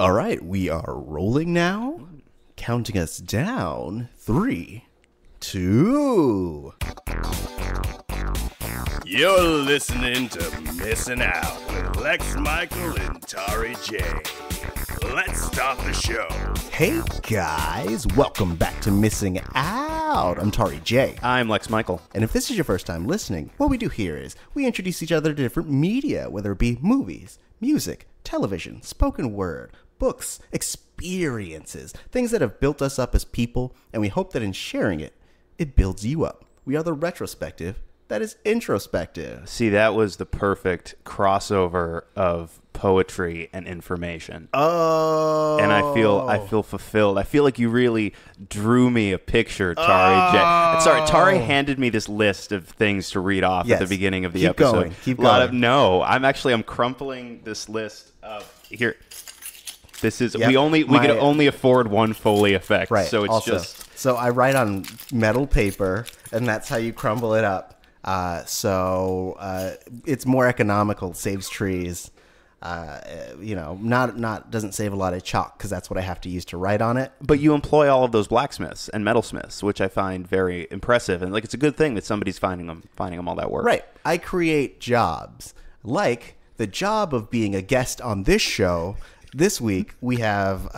All right, we are rolling now. Counting us down. 3, 2. You're listening to Missing Out with Lex Michael and Tari J. Let's start the show. Hey guys, welcome back to Missing Out. I'm Tari J. I'm Lex Michael. And if this is your first time listening, what we do here is we introduce each other to different media, whether it be movies, music, television, spoken word, books, experiences, things that have built us up as people, and we hope that in sharing it, it builds you up. We are the retrospective that is introspective. See, that was the perfect crossover of poetry and information. Oh. And I feel fulfilled. I feel like you really drew me a picture, Tari. Sorry, Tari handed me this list of things to read off at the beginning of the episode. Keep going. I'm crumpling this list of here. This is we can only afford one Foley effect, right? So it's so I write on metal paper, and that's how you crumble it up. It's more economical, saves trees. Doesn't save a lot of chalk because that's what I have to use to write on it. But you employ all of those blacksmiths and metalsmiths, which I find very impressive, and it's a good thing that somebody's finding them all that work. Right. I create jobs, like the job of being a guest on this show. This week we have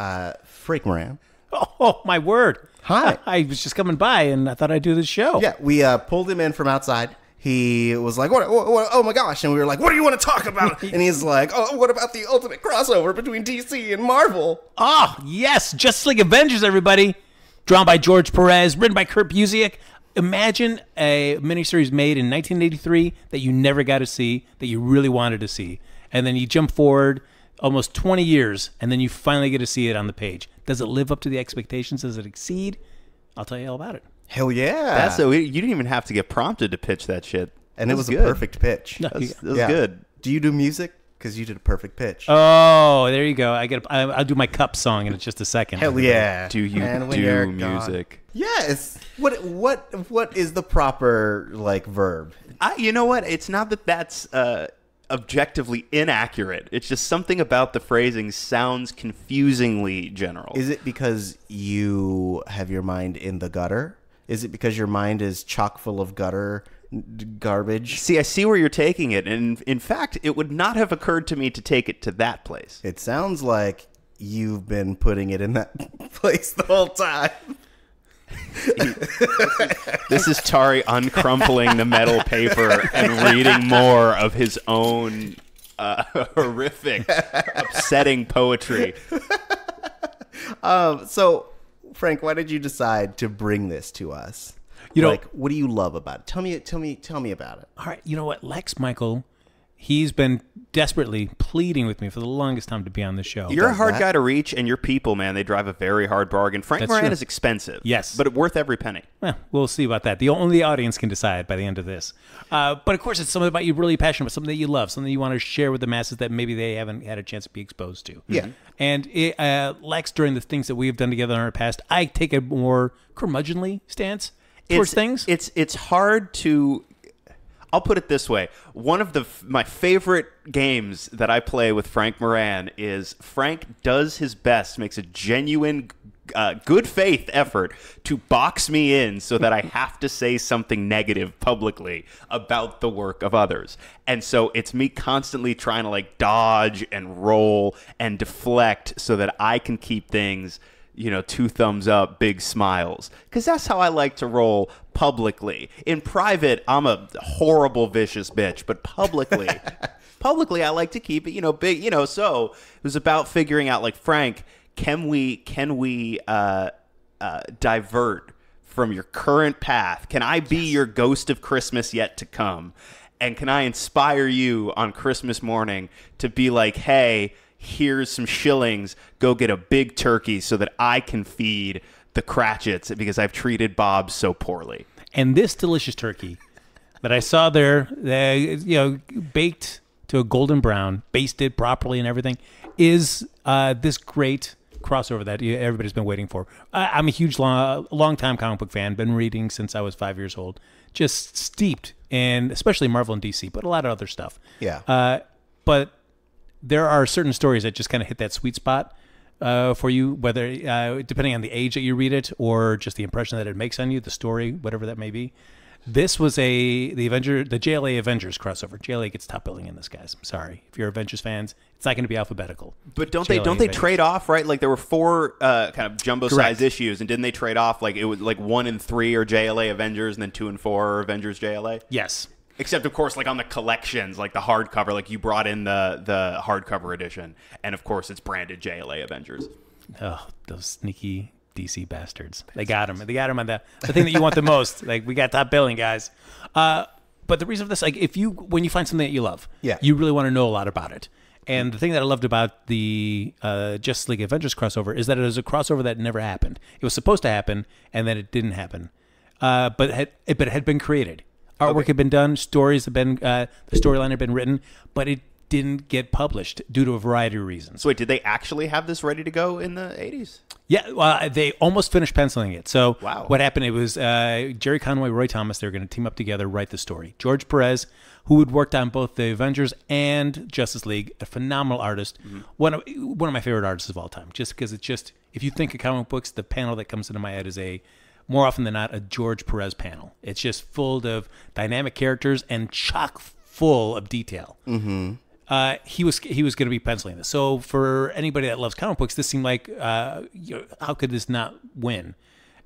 Frank Moran. Oh, my word. Hi. I was just coming by, and I thought I'd do this show. Yeah, we pulled him in from outside. He was like, what, oh my gosh. And we were like, what do you want to talk about? And he's like, oh, what about the ultimate crossover between DC and Marvel? Oh, yes. Justice League Avengers, everybody. Drawn by George Perez, written by Kurt Busiek. Imagine a miniseries made in 1983 that you never got to see, that you really wanted to see. And then you jump forward almost 20 years, and then you finally get to see it on the page. Does it live up to the expectations? Does it exceed? I'll tell you all about it. Hell yeah. You didn't even have to get prompted to pitch that shit. And it was a perfect pitch. That was good. Do you do music? Because you did a perfect pitch. Oh, there you go. I'll do my cup song in just a second. Hell yeah. Do you do music? Yes. What is the proper verb? You know what? It's not that that's objectively inaccurate. It's just something about the phrasing sounds confusingly general. Is it because you have your mind in the gutter? Is it because your mind is chock full of gutter garbage? See, I see where you're taking it, and in fact, it would not have occurred to me to take it to that place. It sounds like you've been putting it in that place the whole time. This is Tari uncrumpling the metal paper and reading more of his own horrific, upsetting poetry. So, Frank, why did you decide to bring this to us? What do you love about it? Tell me about it. All right, you know what? Lex Michael, he's been desperately pleading with me for the longest time to be on the show. You're a hard guy to reach, and your people, man, they drive a very hard bargain. Frank Moran is expensive. Yes. But worth every penny. Well, we'll see about that. Only the audience can decide by the end of this. But, of course, it's something about you're really passionate about, something that you love, something you want to share with the masses that maybe they haven't had a chance to be exposed to. Yeah. And Lex, during the things that we've done together in our past, I take a more curmudgeonly stance towards things. It's hard to... I'll put it this way. One of my favorite games that I play with Frank Moran is Frank does his best, makes a genuine, good faith effort to box me in so that I have to say something negative publicly about the work of others. And so it's me constantly trying to dodge and roll and deflect so that I can keep things... 2 thumbs up, big smiles. Because that's how I like to roll publicly. In private, I'm a horrible, vicious bitch. But publicly, I like to keep it, big. So it was about figuring out, Frank, can we divert from your current path? Can I be your ghost of Christmas yet to come? And can I inspire you on Christmas morning to be like, hey, here's some shillings, go get a big turkey so that I can feed the Cratchits because I've treated Bob so poorly. And this delicious turkey that I saw there, baked to a golden brown, basted properly and everything, is this great crossover that everybody's been waiting for. I'm a huge, long-time comic book fan, been reading since I was 5 years old, just steeped in, especially Marvel and DC, but a lot of other stuff. Yeah. But there are certain stories that just kind of hit that sweet spot for you, whether depending on the age that you read it or just the impression that it makes on you, the story, whatever that may be. This was the JLA Avengers crossover. JLA gets top billing in this, guys. I'm sorry. If you're Avengers fans, it's not going to be alphabetical. But don't they trade off, right? Like there were 4 kind of jumbo size issues, and didn't they trade off? Like it was like 1 and 3 are JLA Avengers, and then 2 and 4 are Avengers JLA. Yes. Except, of course, like on the collections, like the hardcover, like you brought in the hardcover edition, and of course it's branded JLA Avengers. Oh, those sneaky DC bastards. They got him. They got him on the thing that you want the most. Like, we got top billing, guys. But the reason for this, like, when you find something that you love, you really want to know a lot about it. And the thing that I loved about the Justice League Avengers crossover is that it was a crossover that never happened. It was supposed to happen, and then it didn't happen. But it had been created. Artwork had been done. Stories had been the storyline had been written, but it didn't get published due to a variety of reasons. So wait, did they actually have this ready to go in the 80s? Yeah, they almost finished penciling it. So wow. What happened, it was Jerry Conway, Roy Thomas, they were going to team up together, write the story. George Perez, who had worked on both the Avengers and Justice League, a phenomenal artist, one of my favorite artists of all time, just because it's just, if you think of comic books, the panel that comes into my head is more often than not, a George Perez panel. It's just full of dynamic characters and chock full of detail. Mm-hmm. He was going to be penciling this. So for anybody that loves comic books, this seemed like, how could this not win?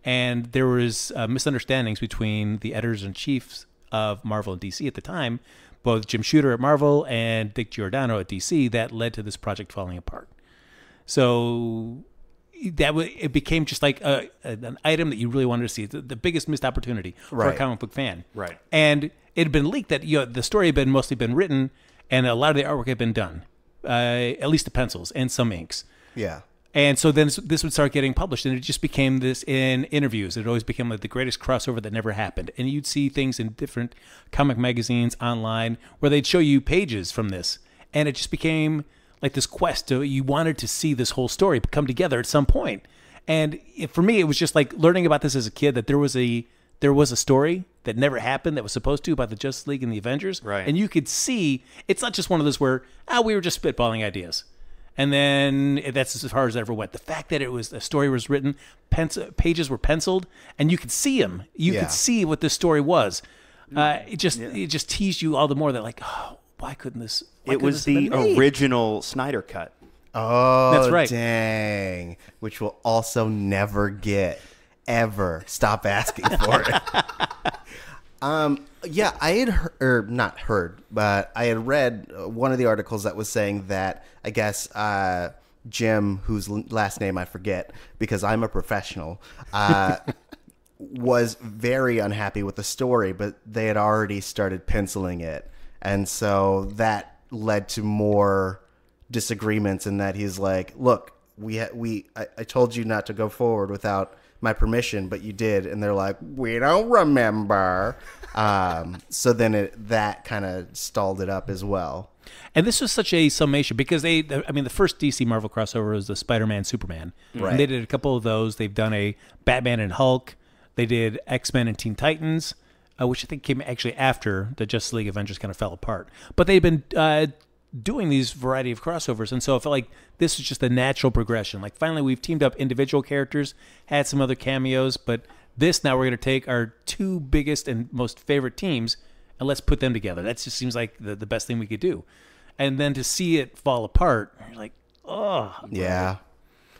And there was misunderstandings between the editors-in-chiefs of Marvel and DC at the time, both Jim Shooter at Marvel and Dick Giordano at DC, that led to this project falling apart. So it became just like an item that you really wanted to see. The biggest missed opportunity for a comic book fan. Right. And it had been leaked that the story had been mostly been written, and a lot of the artwork had been done, at least the pencils and some inks. Yeah. And so then this would start getting published, and it just became this in interviews. It always became like the greatest crossover that never happened. And you'd see things in different comic magazines online where they'd show you pages from this, and it just became like this quest. You wanted to see this whole story come together at some point. And for me, it was just like learning about this as a kid, that there was a story that never happened that was supposed to about the Justice League and the Avengers. Right. And you could see, it's not just one of those where, we were just spitballing ideas. And then that's as far as it ever went. The fact that a story was written, pages were penciled, and you could see them. You could see what this story was. It just teased you all the more that, like, why couldn't this? It was the original Snyder cut. Oh, that's right. Dang. Which we'll also never get. Ever. Stop asking for it. Yeah, I had not heard, but I had read one of the articles that was saying that, I guess, Jim, whose last name I forget because I'm a professional, was very unhappy with the story, but they had already started penciling it. And so that led to more disagreements, in that he's like, look, I told you not to go forward without my permission, but you did. And they're like, we don't remember. So then that kind of stalled it up as well. And this was such a summation because the first DC Marvel crossover was the Spider-Man Superman. Right. And they did a couple of those. They've done a Batman and Hulk. They did XMen and Teen Titans, which I think came actually after the Justice League Avengers kind of fell apart. But they've been doing these variety of crossovers, and so I felt like this was just a natural progression. Like, finally, we've teamed up individual characters, had some other cameos, but now we're going to take our 2 biggest and most favorite teams and let's put them together. That just seems like the best thing we could do. And then to see it fall apart, you're like, oh. Yeah.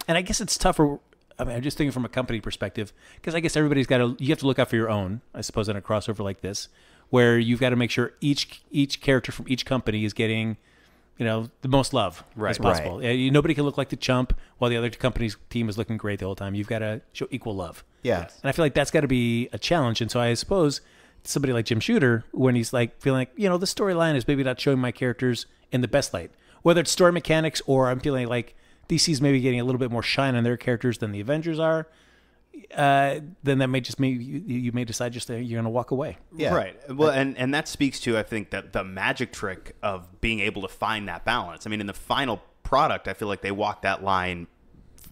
And I guess it's tougher. I'm just thinking from a company perspective, because I guess everybody's you have to look out for your own, I suppose, in a crossover like this, where you've got to make sure each character from each company is getting, the most love as possible. Right. Nobody can look like the chump while the other company's team is looking great the whole time. You've got to show equal love. Yeah. And I feel like that's got to be a challenge. And so I suppose somebody like Jim Shooter, when he's like feeling like, the storyline is maybe not showing my characters in the best light, whether it's story mechanics or I'm feeling like DC's maybe getting a little bit more shine on their characters than the Avengers are, then that may just you may decide just that you're going to walk away. Yeah. Right. Well, and that speaks to, I think, that the magic trick of being able to find that balance. I mean, in the final product, I feel like they walked that line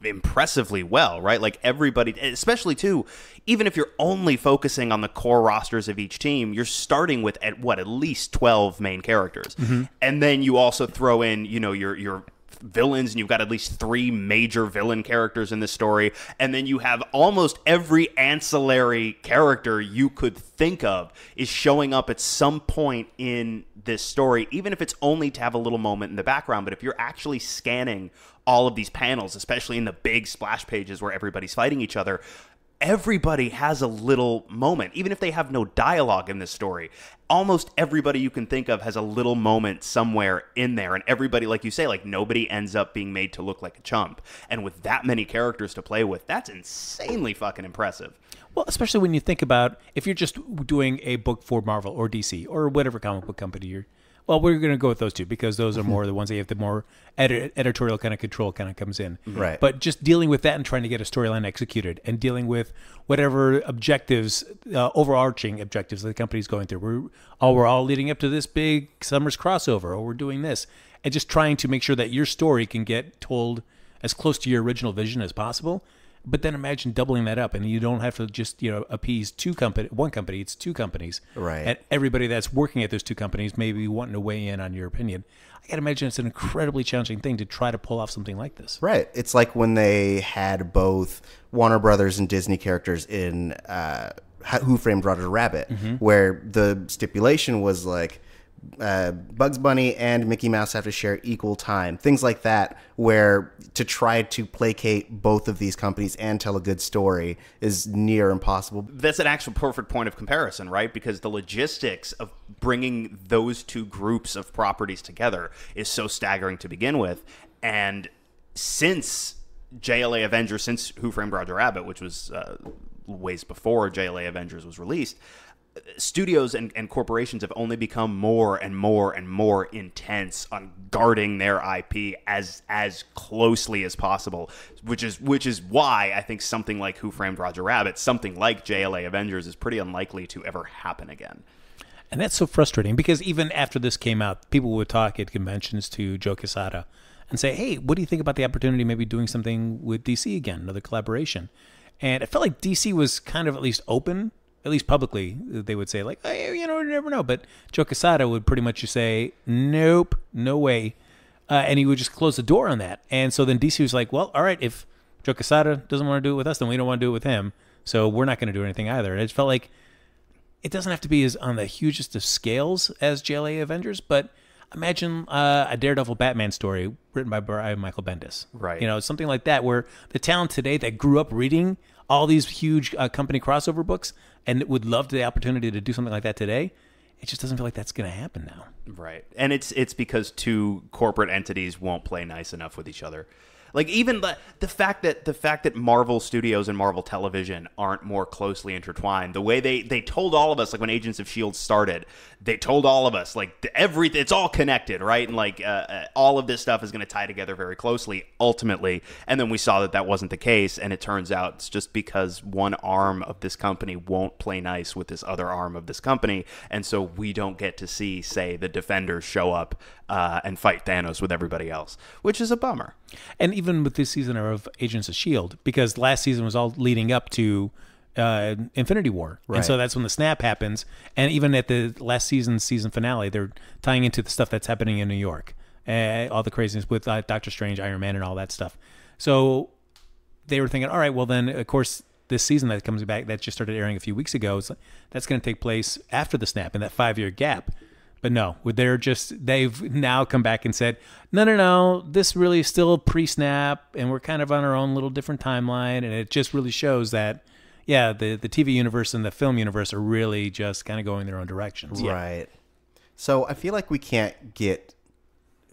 impressively well, right? Like, everybody, especially too, even if you're only focusing on the core rosters of each team, you're starting with at least 12 main characters. Mm-hmm. And then you also throw in, your villains, and you've got at least 3 major villain characters in this story, and then you have almost every ancillary character you could think of is showing up at some point in this story, even if it's only to have a little moment in the background. But if you're actually scanning all of these panels, especially in the big splash pages where everybody's fighting each other, everybody has a little moment. Even if they have no dialogue in this story, almost everybody you can think of has a little moment somewhere in there. And everybody, like you say, like nobody ends up being made to look like a chump. And with that many characters to play with, that's insanely fucking impressive. Well, especially when you think about if you're just doing a book for Marvel or DC or whatever comic book company you're. Well, we're going to go with those two because those are more the ones that you have the more editorial kind of control kind of comes in. Right. But just dealing with that and trying to get a storyline executed and dealing with whatever objectives, overarching objectives that the company's going through. We're all leading up to this big summer's crossover, or we're doing this. And just trying to make sure that your story can get told as close to your original vision as possible. But then imagine doubling that up, and you don't have to just appease one company. It's 2 companies, right? And everybody that's working at those 2 companies may be wanting to weigh in on your opinion. I can imagine it's an incredibly challenging thing to try to pull off something like this. Right. It's like when they had both Warner Brothers and Disney characters in Who Framed Roger Rabbit, where the stipulation was like Bugs Bunny and Mickey Mouse have to share equal time. Things like that, where to try to placate both of these companies and tell a good story is near impossible. That's an actual perfect point of comparison, right? Because the logistics of bringing those 2 groups of properties together is so staggering to begin with. And since JLA Avengers, since Who Framed Roger Rabbit, which was ways before JLA Avengers was released, studios and corporations have only become more and more and more intense on guarding their IP as closely as possible, which is why I think something like Who Framed Roger Rabbit, something like JLA Avengers, is pretty unlikely to ever happen again. And that's so frustrating because even after this came out, people would talk at conventions to Joe Quesada and say, hey, what do you think about the opportunity maybe doing something with DC again, another collaboration? And it felt like DC was kind of at least open. At least publicly, they would say, like, hey, you never know. But Joe Quesada would pretty much just say, nope, no way. And he would just close the door on that. And so then DC was like, well, all right, if Joe Quesada doesn't want to do it with us, then we don't want to do it with him. So we're not going to do anything either. And it felt like it doesn't have to be as on the hugest of scales as JLA Avengers, but imagine a Daredevil Batman story written by Brian Michael Bendis. Right. Something like that, where the talent today that grew up reading all these huge company crossover books and would love the opportunity to do something like that today, it just doesn't feel like that's going to happen now. Right. And it's because 2 corporate entities won't play nice enough with each other. Like even the fact that Marvel Studios and Marvel Television aren't more closely intertwined. The way they told all of us, like when Agents of S.H.I.E.L.D. started, they told all of us like everything, it's all connected, right? And like all of this stuff is going to tie together very closely ultimately. And then we saw that wasn't the case, and it turns out it's just because one arm of this company won't play nice with this other arm of this company, and so we don't get to see, say, the Defenders show up and fight Thanos with everybody else, which is a bummer. And even with this season of Agents of S.H.I.E.L.D., because last season was all leading up to Infinity War. Right. And so that's when the snap happens. And even at the last season finale, they're tying into the stuff that's happening in New York. All the craziness with Doctor Strange, Iron Man, and all that stuff. So they were thinking, all right, well then, of course, this season that comes back, that just started airing a few weeks ago, that's going to take place after the snap in that 5-year gap. But no, they've now come back and said, no, this really is still pre-snap, and we're kind of on our own little different timeline, and it just really shows that, yeah, the TV universe and the film universe are really just kind of going their own directions. Right. So I feel like we can't get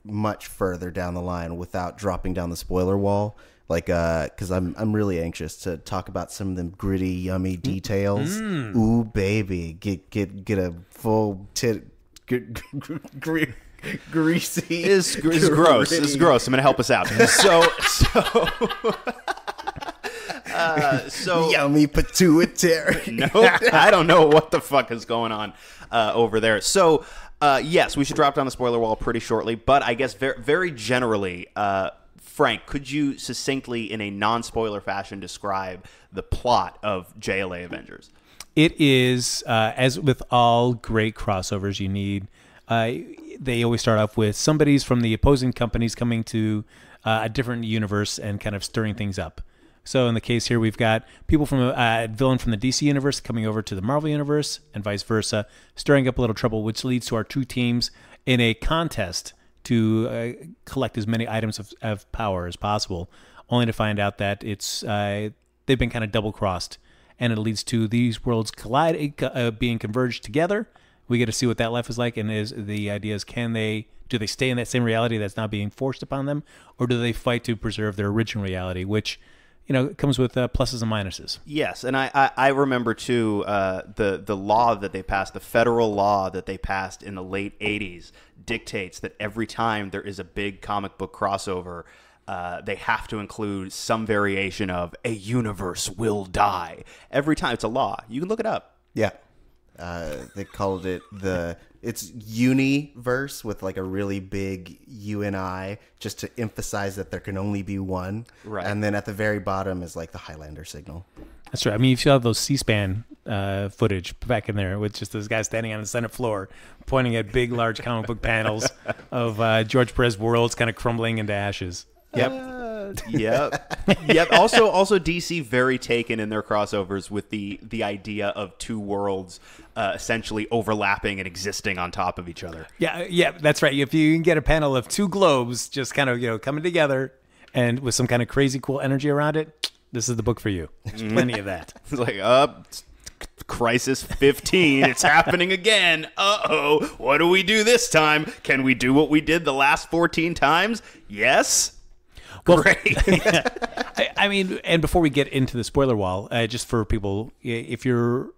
much further down the line without dropping down the spoiler wall. Like, because I'm really anxious to talk about some of them gritty, yummy details. Ooh, baby, get a full greasy. It's gross. It's gross. I'm gonna help us out. So yummy pituitary. No, I don't know what the fuck is going on over there. So yes, we should drop down the spoiler wall pretty shortly. But I guess very generally, Frank, could you succinctly, in a non-spoiler fashion, describe the plot of JLA Avengers? It is, as with all great crossovers, you need they always start off with somebody's from the opposing companies coming to a different universe and kind of stirring things up. So in the case here, we've got people from a villain from the DC universe coming over to the Marvel universe and vice versa, stirring up a little trouble, which leads to our two teams in a contest to collect as many items of power as possible, only to find out that it's they've been kind of double-crossed, and it leads to these worlds being converged together. We get to see what that life is like, and the idea is, do they stay in that same reality that's now being forced upon them, or do they fight to preserve their original reality, which comes with pluses and minuses. Yes, and I remember too the law that they passed, the federal law that they passed in the late 80s dictates that every time there is a big comic book crossover, they have to include some variation of a universe will die. Every time. It's a law. You can look it up. Yeah. They called it it's universe with like a really big UNI just to emphasize that there can only be one. Right. And then at the very bottom is like the Highlander signal. That's right. I mean, you still have those C-SPAN footage back in there with just this guy standing on the Senate floor pointing at big, large comic book panels of George Perez worlds kind of crumbling into ashes. Yep. Yep. Also, DC very taken in their crossovers with the idea of two worlds essentially overlapping and existing on top of each other. Yeah, that's right. If you can get a panel of two globes just kind of coming together and with some kind of crazy cool energy around it, this is the book for you. There's plenty of that. It's like Crisis 15. It's happening again. Uh-oh. What do we do this time? Can we do what we did the last 14 times? Yes. Well, great. I mean, and before we get into the spoiler wall, just for people, if you're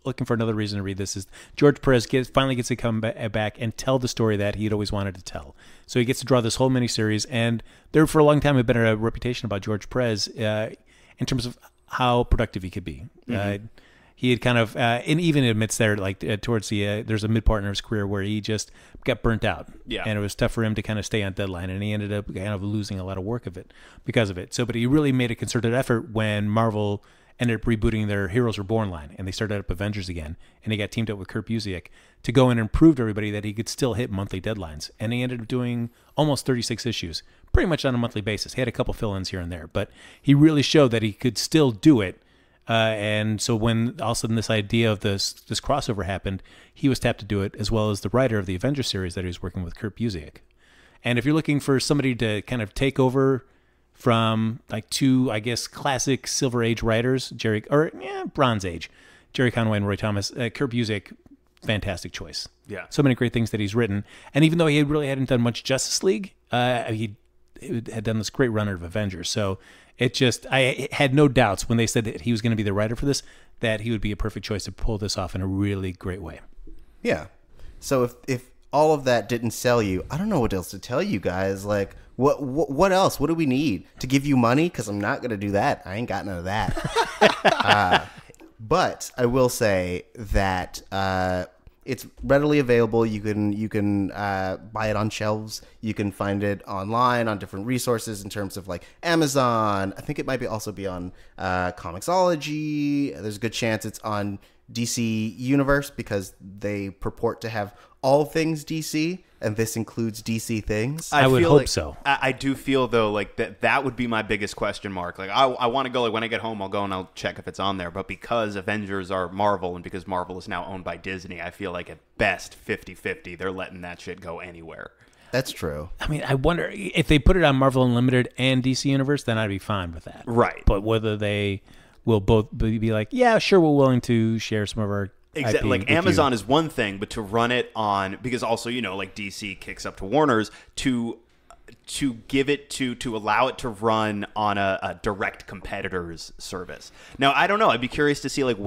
looking for another reason to read this, is George Perez finally gets to come back and tell the story that he'd always wanted to tell. So he gets to draw this whole miniseries, and there for a long time had been a reputation about George Perez in terms of how productive he could be. Mm-hmm. He had kind of, and even admits there, like towards the, there's a mid-part in his career where he just got burnt out. Yeah. And it was tough for him to kind of stay on deadline, and he ended up kind of losing a lot of work of it because of it. So, but he really made a concerted effort when Marvel ended up rebooting their Heroes Reborn line, and they started up Avengers again, and he got teamed up with Kurt Busiek to go in and prove to everybody that he could still hit monthly deadlines. And he ended up doing almost 36 issues, pretty much on a monthly basis. He had a couple fill-ins here and there, but he really showed that he could still do it. And so when all of a sudden this idea of this crossover happened, he was tapped to do it, as well as the writer of the Avengers series that he was working with, Kurt Busiek. And if you're looking for somebody to kind of take from like two, I guess, classic Silver Age writers, Bronze Age, Jerry Conway and Roy Thomas, Kurt Busiek, fantastic choice. Yeah. So many great things that he's written. And even though he really hadn't done much Justice League, he had done this great run of Avengers. So I had no doubts when they said that he was going to be the writer for this, that he would be a perfect choice to pull this off in a really great way. Yeah. So if all of that didn't sell you, I don't know what else to tell you guys. Like, what else? What do we need? To give you money? Because I'm not going to do that. I ain't got none of that. But I will say that it's readily available. You can buy it on shelves. You can find it online on different resources in terms of like Amazon. I think it might also be on Comixology. There's a good chance it's on DC Universe because they purport to have all things DC, and this includes DC things. I would hope so. I do feel though like that would be my biggest question mark. Like I want to go, like when I get home, I'll go and I'll check if it's on there. But because Avengers are Marvel and because Marvel is now owned by Disney, I feel like at best 50-50, they're letting that shit go anywhere. That's true. I mean, I wonder if they put it on Marvel Unlimited and DC Universe, then I'd be fine with that. Right. But whether they will both be like, yeah, sure, we're willing to share some of our Exactly. Like Amazon is one thing, but to run it on, because also, like DC kicks up to Warner's to give it to allow it to run on a direct competitor's service. Now, I don't know. I'd be curious to see like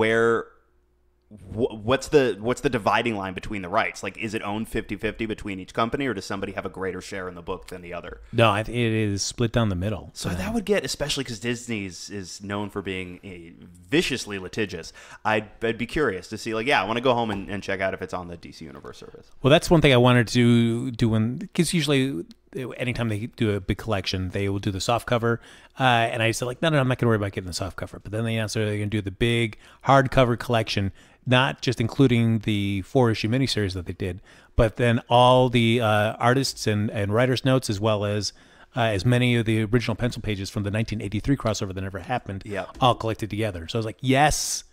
what's the dividing line between the rights? Like, is it owned 50-50 between each company, or does somebody have a greater share in the book than the other? No, it is split down the middle. So that would get, especially because Disney is known for being viciously litigious. I'd be curious to see, like, I want to go home and check out if it's on the DC Universe service. Well, that's one thing I wanted to do because usually anytime they do a big collection, they will do the soft cover. And I said, like, no, I'm not going to worry about getting the soft cover. But then they announced they're going to do the big hardcover collection, not just including the 4-issue miniseries that they did, but then all the artists and writers' notes, as well as many of the original pencil pages from the 1983 crossover that never happened, all collected together. So I was like, yes.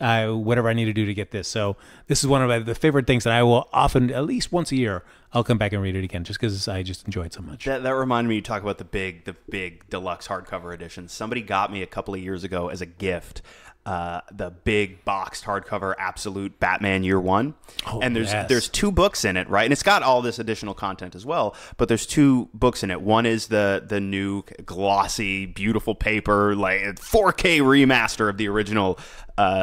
Whatever I need to do to get this. So this is one of the favorite things that I will often, at least once a year, I'll come back and read it again just because I just enjoy it so much. That reminded me, you talk about the big deluxe hardcover edition. Somebody got me a couple of years ago as a gift the big boxed hardcover Absolute Batman Year One. And there's 2 books in it, right? And it's got all this additional content as well, but there's 2 books in it. One is the new glossy, beautiful paper, like 4K remaster of the original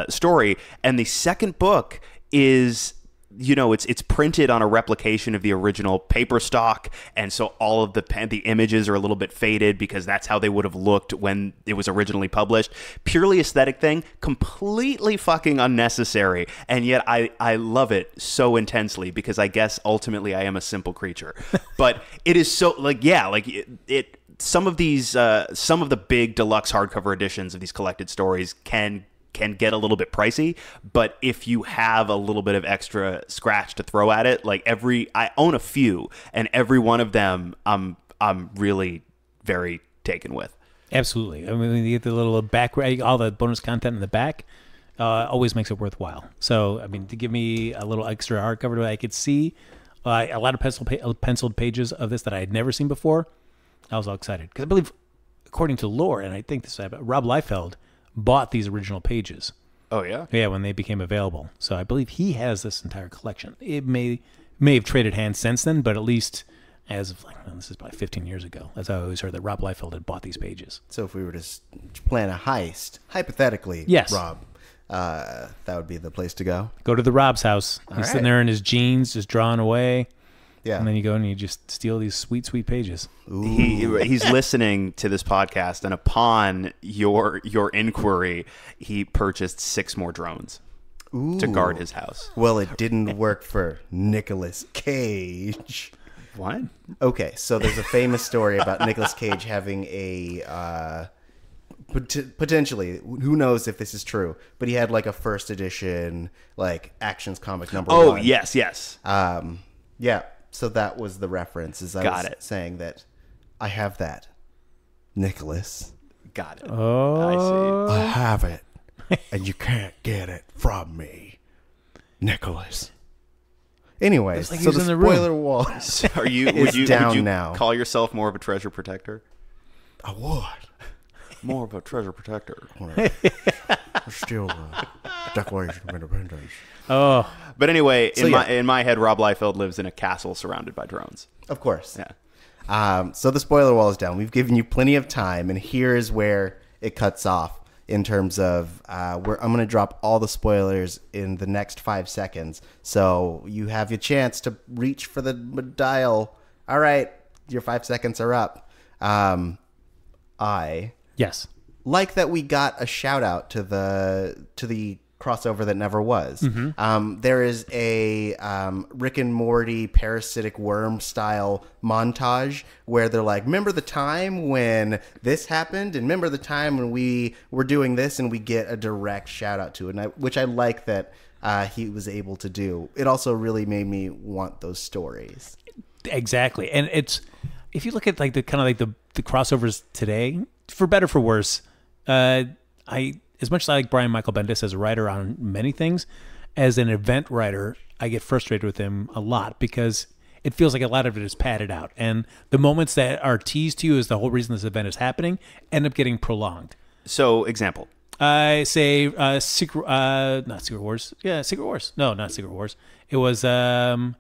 story. And the second book is, it's printed on a replication of the original paper stock, and so all of the images are a little bit faded because that's how they would have looked when it was originally published. Purely aesthetic thing, completely fucking unnecessary, and yet I love it so intensely because I guess ultimately I am a simple creature. But it is so some of the big deluxe hardcover editions of these collected stories can get a little bit pricey, but if you have a little bit of extra scratch to throw at it, like I own a few, and every one of them I'm really very taken with. Absolutely. I mean, you get the little back, all the bonus content in the back, always makes it worthwhile. So, I mean, to give me a little extra hardcover that I could see a lot of penciled pages of this that I had never seen before, I was all excited because I believe, according to lore, and I think this Rob Liefeld bought these original pages. Oh yeah? Yeah, when they became available. So I believe he has this entire collection. It may have traded hands since then, but at least as of this is probably 15 years ago. That's how I always heard that Rob Liefeld had bought these pages. So if we were to plan a heist, hypothetically, yes, Rob, that would be the place to go. Go to the Rob's house. He's sitting there in his jeans, just drawing away. Yeah. And then you go and you just steal these sweet, sweet pages. He's listening to this podcast, and upon your inquiry, he purchased 6 more drones to guard his house. Well, it didn't work for Nicolas Cage. What? Okay, so there's a famous story about Nicolas Cage having a potentially, who knows if this is true, but he had like a first edition Actions comic number 1. Oh, yes. Yeah. So that was the reference. I was saying that I have that, Nicholas. Got it. Oh, I have it, and you can't get it from me, Nicholas. Anyways, so the spoiler wall would you now. Call yourself more of a treasure protector? I would. More of a treasure protector. Still the Declaration of Independence. Oh, but anyway, in my head, Rob Liefeld lives in a castle surrounded by drones. Of course. Yeah. So the spoiler wall is down. We've given you plenty of time, and here's where it cuts off in terms of I'm going to drop all the spoilers in the next 5 seconds. So you have your chance to reach for the dial. All right, your 5 seconds are up. Yes. Like that we got a shout out to the crossover that never was. Mm-hmm. There is a Rick and Morty parasitic worm style montage where they're like, remember the time when this happened, and remember the time when we were doing this, and we get a direct shout out to it, which I like that he was able to do. It also really made me want those stories. Exactly. And it's, if you look at the the crossovers today, for better for worse, as much as I like Brian Michael Bendis as a writer on many things, as an event writer, I get frustrated with him a lot because it feels like a lot of it is padded out. And the moments that are teased to you as the whole reason this event is happening end up getting prolonged. So, example. I say not Secret Wars. Yeah, Secret Wars. No, not Secret Wars. It was Secret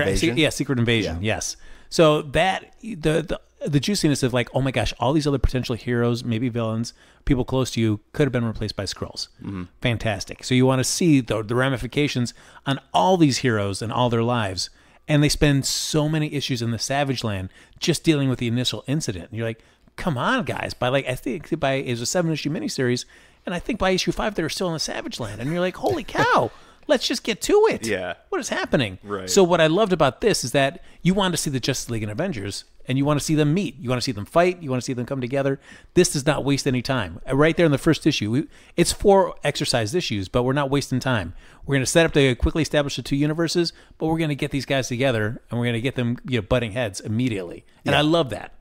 Invasion? Secret Invasion, yeah. Yes. So that, the juiciness of oh my gosh, all these other potential heroes, maybe villains, people close to you could have been replaced by Skrulls. Mm-hmm. Fantastic. So you want to see the ramifications on all these heroes and all their lives. And they spend so many issues in the Savage Land just dealing with the initial incident. And you're like, come on, guys. I think it was a 7-issue miniseries, and I think by issue 5 they were still in the Savage Land. And you're like, holy cow. Let's just get to it. Yeah. What is happening? Right. So what I loved about this is that you want to see the Justice League and Avengers, and you want to see them meet. You want to see them fight. You want to see them come together. This does not waste any time. Right there in the first issue, it's 4 exercised issues, but we're not wasting time. We're going to set up to quickly establish the 2 universes, but we're going to get these guys together, and we're going to get them butting heads immediately. And I love that.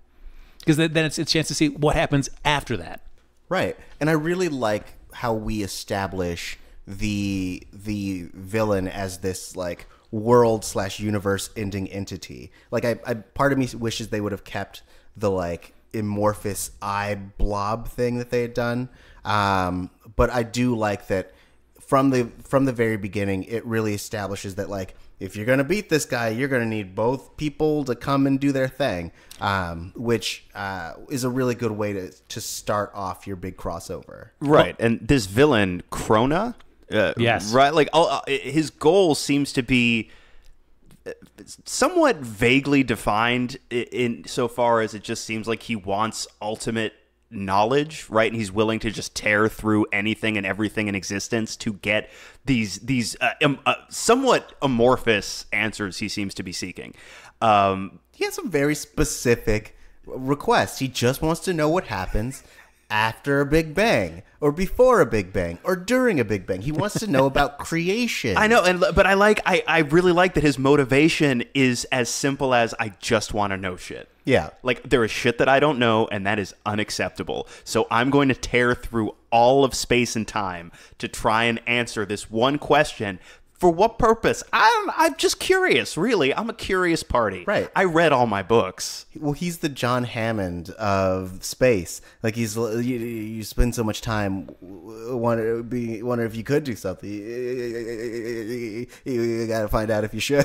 Because then it's a chance to see what happens after that. Right. And I really like how we establish the villain as this like world/universe ending entity. Like I part of me wishes they would have kept the like amorphous eye blob thing that they had done. But I do like that from the very beginning it really establishes that like if you're going to beat this guy, you're going to need both people to come and do their thing, which is a really good way to start off your big crossover. Right. And this villain, Crona, yes. Right? Like his goal seems to be somewhat vaguely defined in so far as it just seems like he wants ultimate knowledge, right? And he's willing to just tear through anything and everything in existence to get these somewhat amorphous answers he seems to be seeking. He has some very specific requests. He just wants to know what happens after a Big Bang, or before a Big Bang, or during a Big Bang. He wants to know about creation. I know, but I really like that his motivation is as simple as I just want to know shit. Yeah. Like, there is shit that I don't know, and that is unacceptable. So I'm going to tear through all of space and time to try and answer this one question. For what purpose? I'm just curious, really. I'm a curious party. Right. I read all my books. Well, he's the John Hammond of space. Like you spend so much time wonder if you could do something. You got to find out if you should.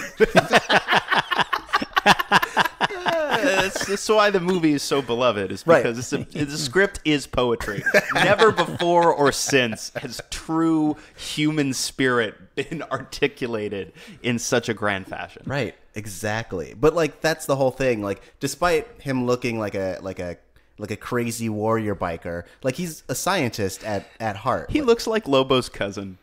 That's why the movie is so beloved, is because the script is poetry. Never before or since has true human spirit been articulated in such a grand fashion. Right, exactly. But like that's the whole thing. Like, despite him looking like a crazy warrior biker, like he's a scientist at heart. He looks like Lobo's cousin.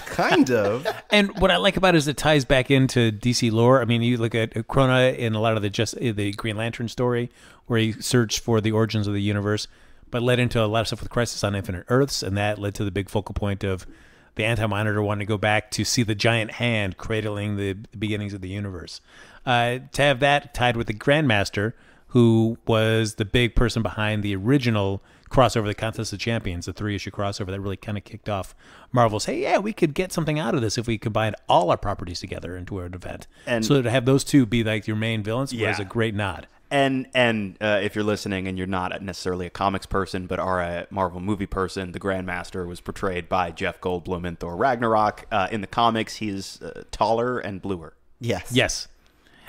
Kind of. And what I like about it is it ties back into DC lore. I mean, you look at Crona in a lot of the Green Lantern story, where he searched for the origins of the universe, but led into a lot of stuff with Crisis on Infinite Earths, and that led to the big focal point of the Anti-Monitor wanting to go back to see the giant hand cradling the beginnings of the universe. To have that tied with the Grandmaster, who was the big person behind the original crossover, the Contest of Champions, the 3-issue crossover that really kind of kicked off Marvel's, hey, yeah, we could get something out of this if we combined all our properties together into an event. And so to have those two be like your main villains was a great nod. And if you're listening and you're not necessarily a comics person but are a Marvel movie person, the Grandmaster was portrayed by Jeff Goldblum in Thor Ragnarok. In the comics, he's taller and bluer. Yes.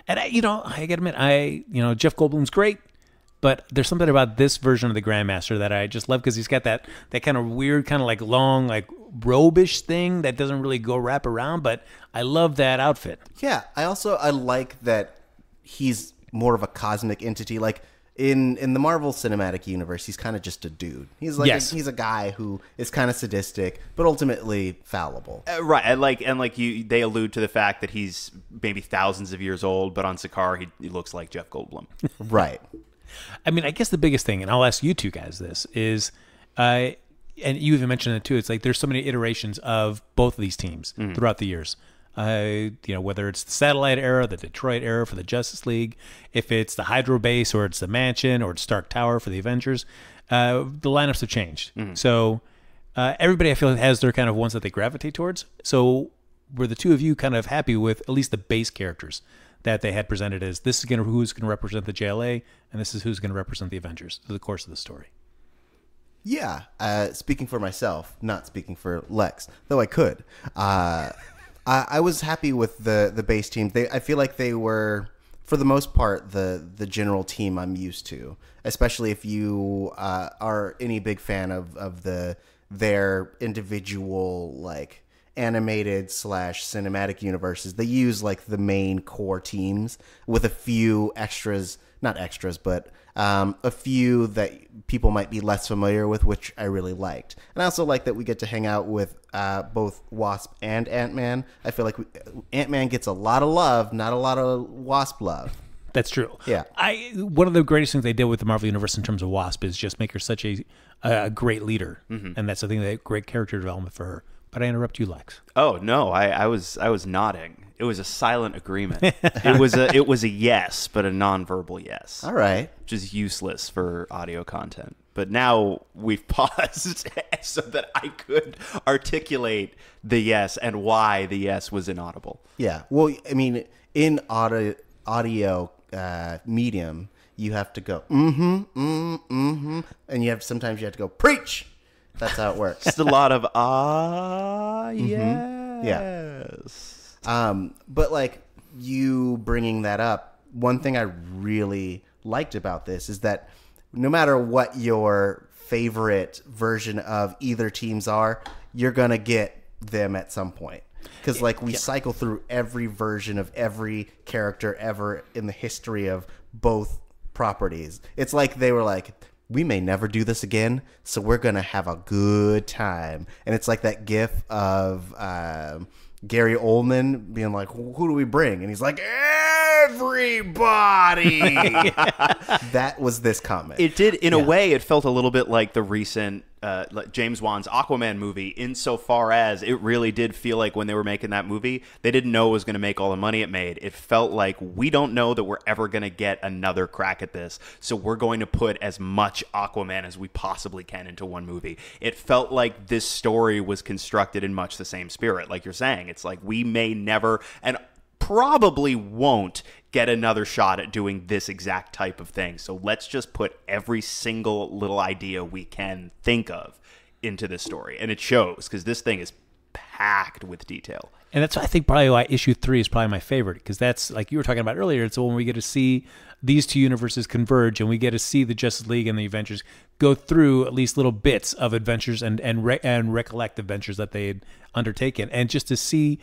And I gotta admit, Jeff Goldblum's great, but there's something about this version of the Grandmaster that I just love because he's got that kind of weird, kind of like long, like robe-ish thing that doesn't really go wrap around, but I love that outfit. Yeah, I like that he's more of a cosmic entity. Like in the Marvel Cinematic Universe, he's kind of just a dude. He's like he's a guy who is kind of sadistic, but ultimately fallible. Right, they allude to the fact that he's maybe thousands of years old, but on Sakaar he looks like Jeff Goldblum. Right. I mean, I guess the biggest thing, and I'll ask you two guys this, is, and you even mentioned it too, it's like there's so many iterations of both of these teams throughout the years. Whether it's the satellite era, the Detroit era for the Justice League, if it's the Hydro base or it's the Mansion or it's Stark Tower for the Avengers, the lineups have changed. So everybody, I feel, has their kind of ones that they gravitate towards. So were the two of you kind of happy with at least the base characters that they had presented as this is who's going to represent the JLA and this is who's going to represent the Avengers through the course of the story? Yeah. Speaking for myself, not speaking for Lex, though I could. I was happy with the base team. I feel like they were, for the most part, the general team I'm used to, especially if you are any big fan of their individual like animated / cinematic universes. They use like the main core teams with a few extras, not extras, but A few that people might be less familiar with, which I really liked. And I also like that we get to hang out with both Wasp and Ant-Man. I feel like Ant-Man gets a lot of love, not a lot of Wasp love. That's true. Yeah. One of the greatest things they did with the Marvel Universe in terms of Wasp is just make her such a great leader. And that's, I think, that great character development for her. But I interrupt you, Lex. Oh no, I was nodding. It was a silent agreement. It was a yes, but a nonverbal yes. All right. Which is useless for audio content. But now we've paused so that I could articulate the yes and why the yes was inaudible. Yeah. Well, I mean, in audio medium, you have to go and sometimes you have to go preach. That's how it works. Just a lot of yes. Yeah. But like you bringing that up, one thing I really liked about this is that no matter what your favorite version of either teams are, you're gonna get them at some point. Because like we cycle through every version of every character ever in the history of both properties. It's like they were like, we may never do this again, so we're going to have a good time. And it's like that gif of Gary Oldman being like, who do we bring? And he's like, everybody! That was this comment. It did, in a way, it felt a little bit like the recent like James Wan's Aquaman movie, insofar as it really did feel like when they were making that movie, they didn't know it was going to make all the money it made. It felt like, we don't know that we're ever going to get another crack at this, so we're going to put as much Aquaman as we possibly can into one movie. It felt like this story was constructed in much the same spirit. Like you're saying, it's like we may never, and probably won't, get another shot at doing this exact type of thing. So let's just put every single little idea we can think of into this story. And it shows, because this thing is packed with detail. And that's, I think, probably why issue 3 is probably my favorite, because that's, like you were talking about earlier, it's when we get to see these two universes converge, and we get to see the Justice League and the Avengers go through at least little bits of adventures and recollect adventures that they had undertaken. And just to see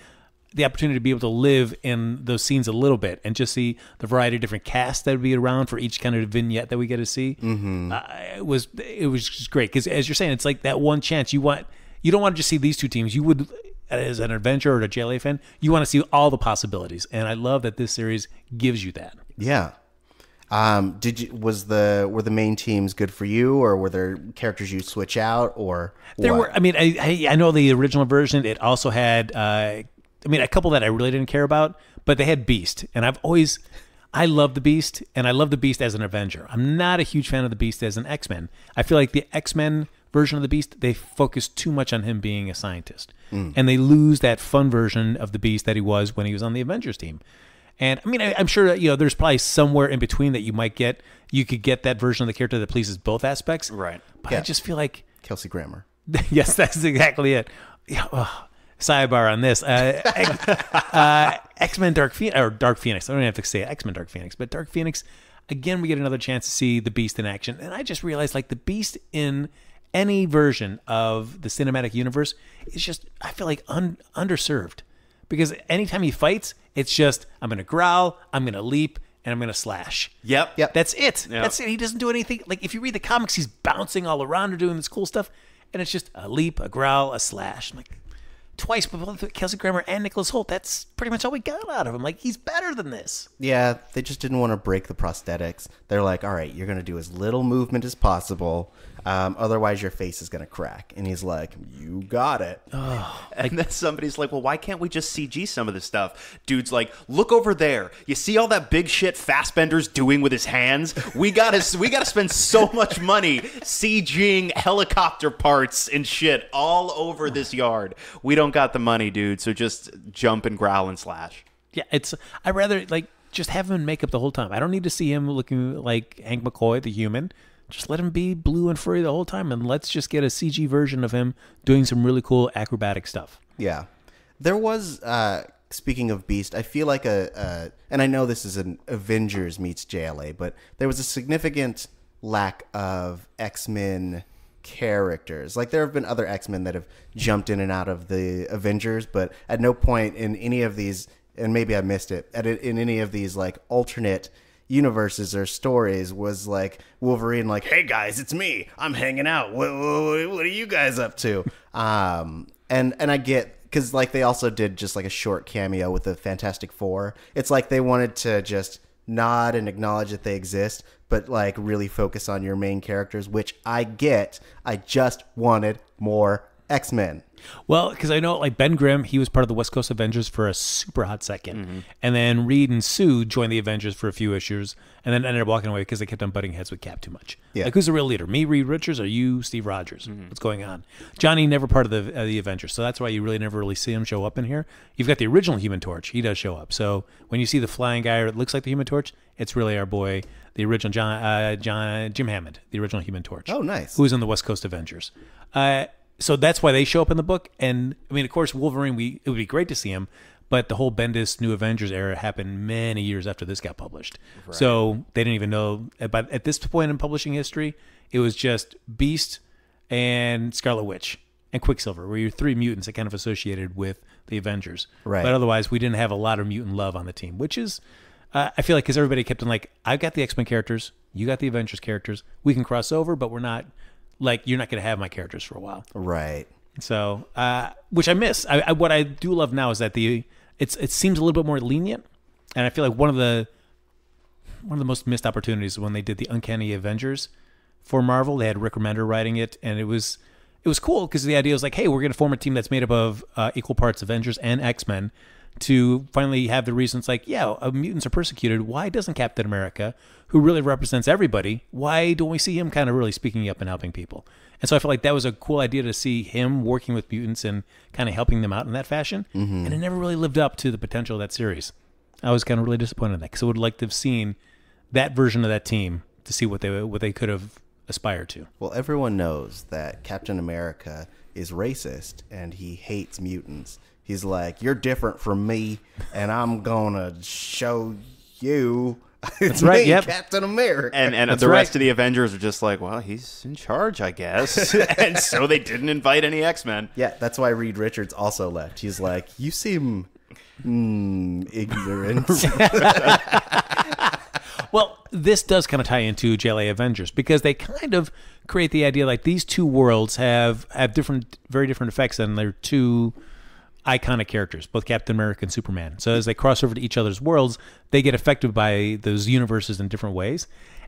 the opportunity to be able to live in those scenes a little bit and just see the variety of different casts that would be around for each kind of vignette that we get to see. It was just great, because as you're saying, it's like that one chance you don't want to just see these two teams. You would, as an Avenger or a JLA fan, you want to see all the possibilities, and I love that this series gives you that. Yeah. Were the main teams good for you, or were there characters you switch out, or there what? were? I mean, I know the original version. It also had a couple that I really didn't care about, but they had Beast, and I love the Beast, and I love the Beast as an Avenger. I'm not a huge fan of the Beast as an X-Men. I feel like the X-Men version of the Beast, they focus too much on him being a scientist, and they lose that fun version of the Beast that he was when he was on the Avengers team. And I mean, I'm sure that, there's probably somewhere in between that you could get that version of the character that pleases both aspects. Right. But I just feel like Kelsey Grammer. Yes, that's exactly it. Yeah. Sidebar on this. X-Men Dark Phoenix. I don't even have to say X-Men Dark Phoenix, but Dark Phoenix, again, we get another chance to see the Beast in action. And I just realized, like, the Beast in any version of the cinematic universe is just, I feel like, underserved. Because anytime he fights, it's just, I'm going to growl, I'm going to leap, and I'm going to slash. Yep. That's it. Yep. That's it. He doesn't do anything. Like, if you read the comics, he's bouncing all around or doing this cool stuff. And it's just a leap, a growl, a slash. I'm like, twice, but both Kelsey Grammer and Nicholas Hoult, that's pretty much all we got out of him. Like, he's better than this. Yeah, they just didn't want to break the prosthetics. They're like, all right, you're going to do as little movement as possible. Otherwise, your face is going to crack. And he's like, you got it. And then somebody's like, well, why can't we just CG some of this stuff? Dude's like, look over there. You see all that big shit Fassbender's doing with his hands? We gotta spend so much money CGing helicopter parts and shit all over this yard. We don't got the money, dude. So just jump and growl and slash. Yeah, I'd rather, like, just have him in makeup the whole time. I don't need to see him looking like Hank McCoy, the human. Just let him be blue and furry the whole time, and let's just get a CG version of him doing some really cool acrobatic stuff. Yeah. There was, speaking of Beast, I feel like and I know this is an Avengers meets JLA, but there was a significant lack of X-Men characters. Like, there have been other X-Men that have jumped in and out of the Avengers, but at no point in any of these, and maybe I missed it, in any of these, like, alternate universes or stories was like Wolverine, like, "Hey guys, it's me. I'm hanging out. What are you guys up to?" And I get, because like they also did just like a short cameo with the Fantastic Four. It's like they wanted to just nod and acknowledge that they exist, but like really focus on your main characters, which I get. I just wanted more X-Men. Well, because I know like Ben Grimm, he was part of the West Coast Avengers for a super hot second. And then Reed and Sue joined the Avengers for a few issues and then ended up walking away because they kept on butting heads with Cap too much. Yeah. Like, who's the real leader? Me, Reed Richards, or you, Steve Rogers? What's going on? Johnny, never part of the Avengers, so that's why you really never really see him show up in here. You've got the original Human Torch. He does show up. So when you see the flying guy that looks like the Human Torch, it's really our boy, the original Jim Hammond, the original Human Torch. Oh, nice. Who was in the West Coast Avengers. So that's why they show up in the book. And I mean, of course, Wolverine, it would be great to see him, but the whole Bendis New Avengers era happened many years after this got published. Right. So they didn't even know. But at this point in publishing history, it was just Beast and Scarlet Witch and Quicksilver were your three mutants that kind of associated with the Avengers. Right. But otherwise, we didn't have a lot of mutant love on the team, which is, I feel like, because everybody kept on like, I've got the X-Men characters, you got the Avengers characters, we can cross over, but we're not. Like, you're not going to have my characters for a while. Right. So, which I miss. What I do love now is that it seems a little bit more lenient. And I feel like one of the most missed opportunities when they did the Uncanny Avengers for Marvel. They had Rick Remender writing it. And it was cool because the idea was like, hey, we're going to form a team that's made up of equal parts Avengers and X-Men to finally have the reasons like, yeah, mutants are persecuted. Why doesn't Captain America, who really represents everybody, why don't we see him kind of really speaking up and helping people? And so I feel like that was a cool idea to see him working with mutants and kind of helping them out in that fashion. And it never really lived up to the potential of that series. I was kind of really disappointed in that because I would like to have seen that version of that team to see what they could have aspired to. Well, everyone knows that Captain America is racist and he hates mutants. He's like, you're different from me, and I'm gonna show you. It's right, me, yep. Captain America. And the rest of the Avengers are just like, well, he's in charge, I guess. And so they didn't invite any X-Men. Yeah, that's why Reed Richards also left. He's like, you seem ignorant. Well, this does kind of tie into JLA Avengers because they kind of create the idea like these two worlds have very different effects, and they're two iconic characters, both Captain America and Superman. So as they cross over to each other's worlds, they get affected by those universes in different ways.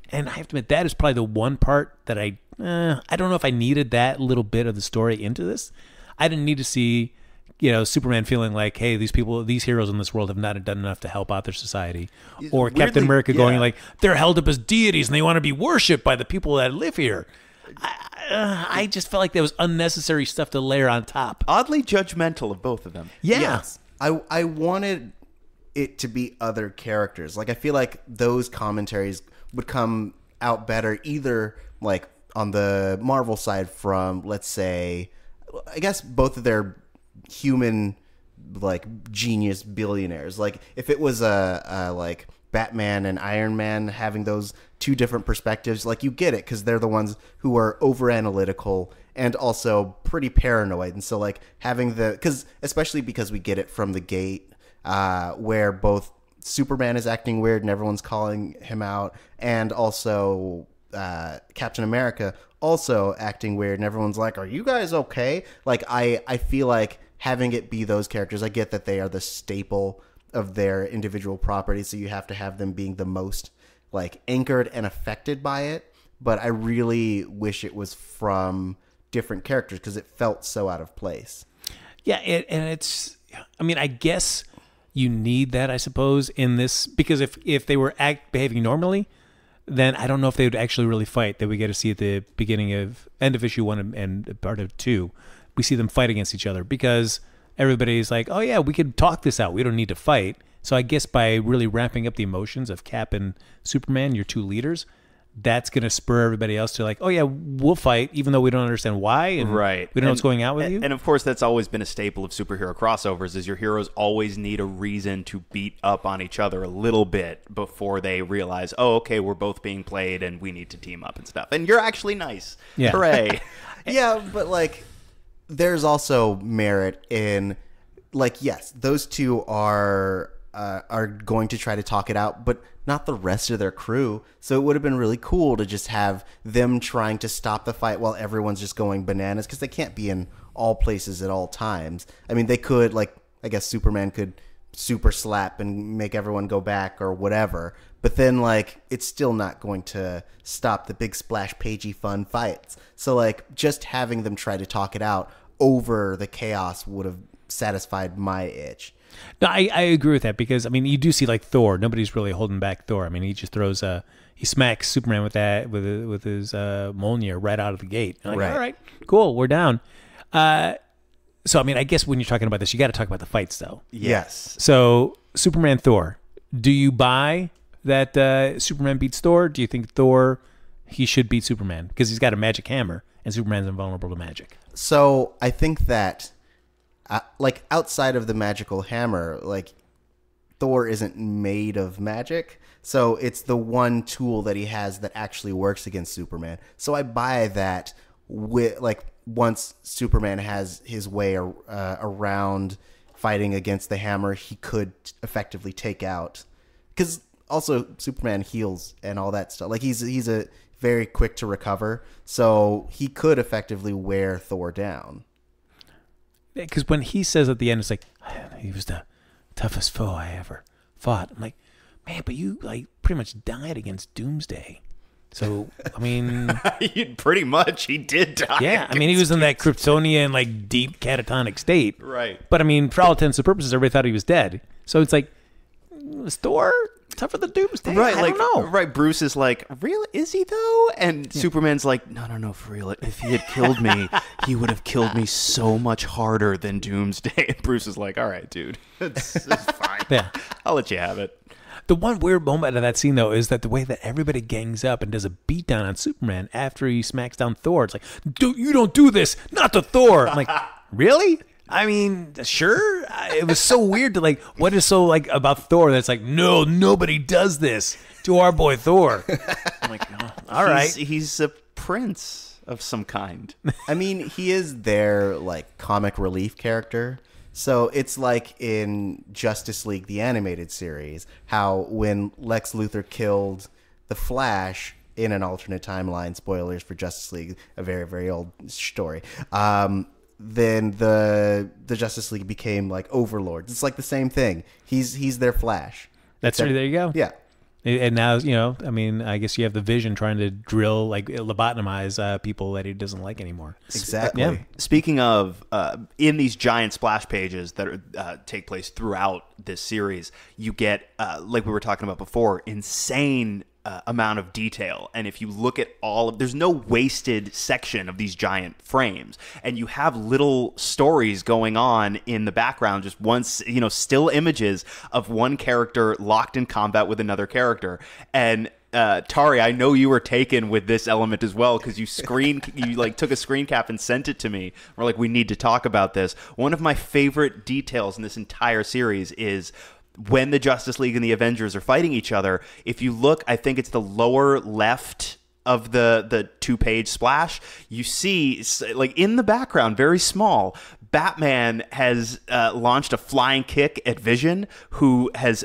And I have to admit, that is probably the one part that I don't know if I needed that little bit of the story into this. I didn't need to see, Superman feeling like, hey, these heroes in this world have not done enough to help out their society. Or Weirdly, Captain America going yeah. like, they're held up as deities and they want to be worshipped by the people that live here. I just felt like there was unnecessary stuff to layer on top. Oddly judgmental of both of them. Yeah. Yes. I wanted it to be other characters. Like, I feel like those commentaries would come out better either, like, on the Marvel side from, let's say, I guess both of their human, like, genius billionaires. Like, if it was like Batman and Iron Man having those two different perspectives, like, you get it because they're the ones who are over analytical and also pretty paranoid. And so, like, having especially because we get it from the gate, where both Superman is acting weird and everyone's calling him out, and also Captain America also acting weird and everyone's like, are you guys okay? Like, I feel like having it be those characters, I get that they are the staple of their individual properties, so you have to have them being the most, like, anchored and affected by it. But I really wish it was from different characters because it felt so out of place. Yeah, I mean, I guess you need that, I suppose, in this, because if they were behaving normally, then I don't know if they would actually really fight. That we get to see at the end of issue 1 and part of 2, we see them fight against each other because everybody's like, oh yeah, we could talk this out. We don't need to fight. So I guess by really ramping up the emotions of Cap and Superman, your two leaders, that's going to spur everybody else to like, oh yeah, we'll fight, even though we don't understand why, and right. we don't know what's going on with you. And of course, that's always been a staple of superhero crossovers, is your heroes always need a reason to beat up on each other a little bit before they realize, oh, okay, we're both being played and we need to team up and stuff. And you're actually nice. Yeah. Hooray. Yeah, but, like, there's also merit in, like, yes, those two are are going to try to talk it out, but not the rest of their crew. So it would have been really cool to just have them trying to stop the fight while everyone's just going bananas, because they can't be in all places at all times. I mean, they could, like, I guess Superman could super slap and make everyone go back or whatever, but then, like, it's still not going to stop the big splash pagey fun fights. So, like, just having them try to talk it out over the chaos would have satisfied my itch. No, I agree with that, because I mean, you do see like Thor. Nobody's really holding back Thor. I mean, he just throws he smacks Superman with that with his Mjölnir right out of the gate. Like, right. All right, cool, we're down. So I mean, I guess when you're talking about this, you got to talk about the fights, though. Yes. So Superman, Thor. Do you buy that Superman beats Thor? Do you think Thor he should beat Superman because he's got a magic hammer and Superman's invulnerable to magic? So I think that, like, outside of the magical hammer, like, Thor isn't made of magic. So it's the one tool that he has that actually works against Superman. So I buy that once Superman has his way around fighting against the hammer, he could effectively take out. Because also Superman heals and all that stuff. Like, he's a very quick to recover. So he could effectively wear Thor down. Because when he says at the end, it's like, he was the toughest foe I ever fought. I'm like, man, but you like pretty much died against Doomsday. So, I mean, Pretty much, he did die. yeah, I mean, he was in that Kryptonian, like, deep catatonic state. Right. But, I mean, for all intents and purposes, everybody thought he was dead. So it's like, was Thor tougher than Doomsday? Right, I like, don't know. right. Bruce is like, really? Is he though? And Superman's like, no, for real. If he had killed me, he would have killed me so much harder than Doomsday. And Bruce is like, all right, dude, it's fine. Yeah. I'll let you have it. The one weird moment of that scene, though, is that the way that everybody gangs up and does a beatdown on Superman after he smacks down Thor. It's like, you don't do this, not to Thor. I'm like, really? I mean, sure. It was so weird to, like, what is so, like, about Thor that's like, no, nobody does this to our boy Thor. I'm like, oh, all right. He's a prince of some kind. I mean, he is their, like, comic relief character. So it's like in Justice League, the animated series, how when Lex Luthor killed the Flash in an alternate timeline, spoilers for Justice League, a very, very old story, then the Justice League became like overlords. It's like the same thing. He's their Flash. There you go. Yeah. And now, you know, I mean, I guess you have the Vision trying to drill, like, lobotomize people that he doesnly like anymore. Exactly. Yeah. Speaking of, in these giant splash pages that take place throughout this series, you get, like we were talking about before, insane amount of detail. And if you look at there's no wasted section of these giant frames, and you have little stories going on in the background, just once, you know, still images of one character locked in combat with another character. And Tari, I know you were taken with this element as well, because you like took a screen cap and sent it to me. We're like, we need to talk about this. One of my favorite details in this entire series is when the Justice League and the Avengers are fighting each other. If you look, I think it's the lower left of the 2-page splash, you see, like, in the background, very small, Batman has launched a flying kick at Vision, who has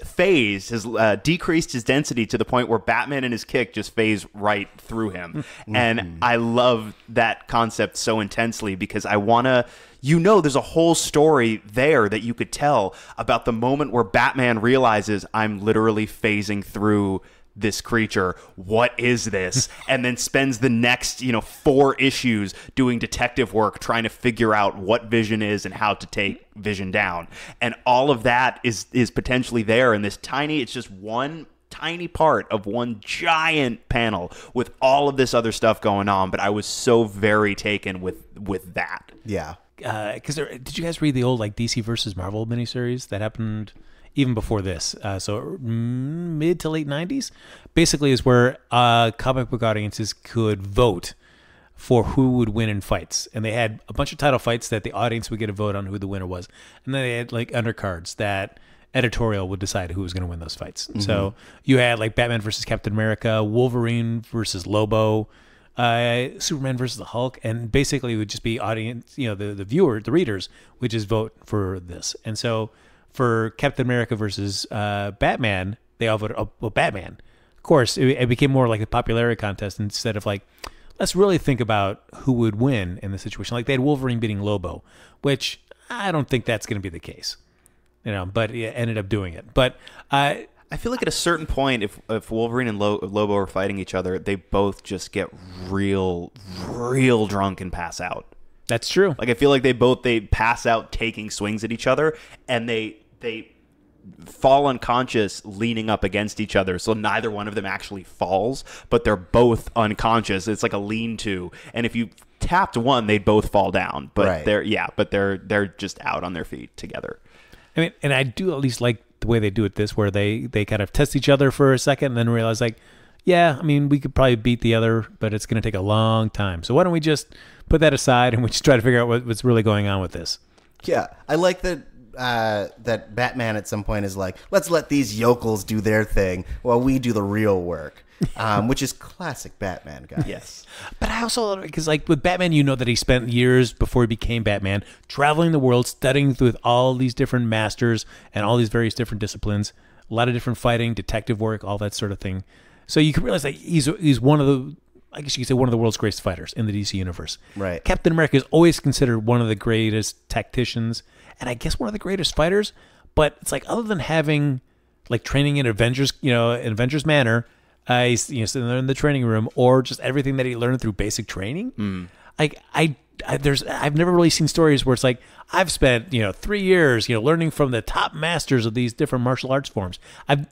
decreased his density to the point where Batman and his kick just phase right through him. And I love that concept so intensely, because I want to... You know, there's a whole story there that you could tell about the moment where Batman realizes, I'm literally phasing through this creature. What is this? And then spends the next, 4 issues doing detective work, trying to figure out what Vision is and how to take Vision down. And all of that is potentially there in this it's just one tiny part of one giant panel with all of this other stuff going on. But I was so very taken with that. Yeah. Because did you guys read the old, like, DC versus Marvel miniseries that happened even before this? So mid to late 90s, basically, is where comic book audiences could vote for who would win in fights, and they had a bunch of title fights that the audience would get a vote on who the winner was, and then they had, like, undercards that editorial would decide who was going to win those fights. Mm-hmm. So you had, like, Batman versus Captain America, Wolverine versus Lobo, Superman versus the Hulk, and basically it would just be audience, the readers would just vote for this. And so for Captain America versus Batman, they all voted Batman. Of course, it became more like a popularity contest instead of like, let's really think about who would win in the situation. Like they had Wolverine beating Lobo, which I don't think that's going to be the case, but it ended up doing it. But I feel like at a certain point, if Wolverine and Lobo are fighting each other, they both just get real drunk and pass out. That's true. Like I feel like they pass out taking swings at each other, and they fall unconscious leaning up against each other, so neither one of them actually falls, but they're both unconscious. It's like a lean-to, and if you tapped one, they'd both fall down. But they're just out on their feet together. I mean, and I do at least like the way they do it where they kind of test each other for a second and then realize like, yeah, I mean, we could probably beat the other, but it's going to take a long time. So why don't we just put that aside and we just try to figure out what's really going on with this? Yeah, I like that Batman at some point is like, let's let these yokels do their thing while we do the real work, which is classic Batman, guys. Yes. But I also, because like with Batman, that he spent years before he became Batman traveling the world, studying with all these different masters and all these various different disciplines, a lot of different fighting, detective work, all that sort of thing. So you can realize that he's one of the, I guess you could say, one of the world's greatest fighters in the DC universe. Right. Captain America is always considered one of the greatest tacticians and I guess one of the greatest fighters. But it's like, other than having like training in Avengers, in Avengers Manor, he's sitting there in the training room, or just everything that he learned through basic training. Like I've never really seen stories where it's like, I've spent 3 years learning from the top masters of these different martial arts forms. I've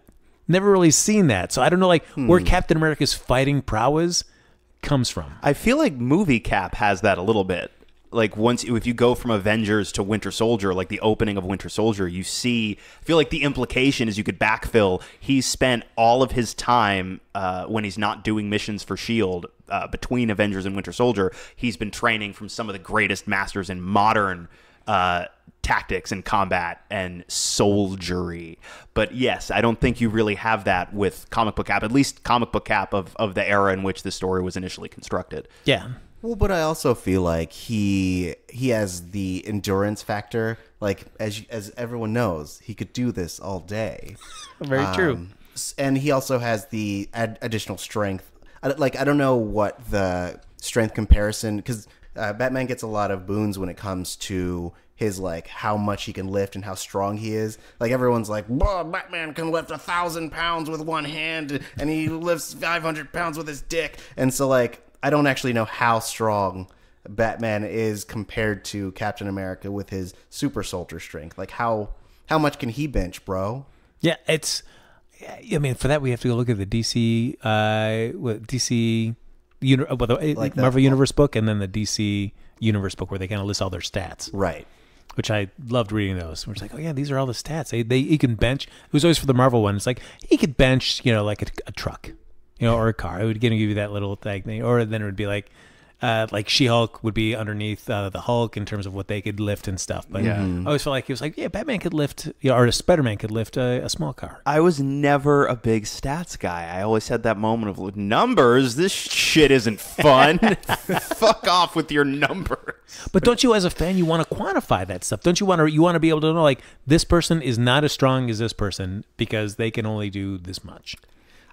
never really seen that, so I don't know where Captain America's fighting prowess comes from. I feel like movie Cap has that a little bit. Like if you go from Avengers to Winter Soldier, like the opening of Winter Soldier, I feel like the implication is you could backfill. He's spent all of his time when he's not doing missions for S.H.I.E.L.D. Between Avengers and Winter Soldier, he's been training from some of the greatest masters in modern tactics and combat and soldiery. But yes, I don't think you really have that with comic book Cap, at least comic book Cap of the era in which the story was initially constructed. Yeah. Well, but I also feel like he has the endurance factor. Like as everyone knows, he could do this all day. Very true. And he also has the additional strength. I don't know what the strength comparison, because Batman gets a lot of boons when it comes to his like how much he can lift and how strong he is. Like everyone's like, Batman can lift 1,000 pounds with one hand, and he lifts 500 pounds with his dick. And so like, I don't actually know how strong Batman is compared to Captain America with his super soldier strength. Like how much can he bench, bro? Yeah, I mean, for that we have to go look at the DC Marvel Universe book, and then the DC Universe book where they kind of list all their stats. Right. Which I loved reading those. We're just like, oh yeah, these are all the stats. He can bench. It was always for the Marvel one. It's like he could bench, like a truck. Or a car. It would give you that little thing. Or then it would be like She-Hulk would be underneath the Hulk in terms of what they could lift and stuff. But I always felt like it was like, yeah, Batman could lift, or Spider-Man could lift a small car. I was never a big stats guy. I always had that moment of numbers. This shit isn't fun. Fuck off with your numbers. But don't you, as a fan, you want to quantify that stuff? Don't you want to be able to know, like, this person is not as strong as this person because they can only do this much?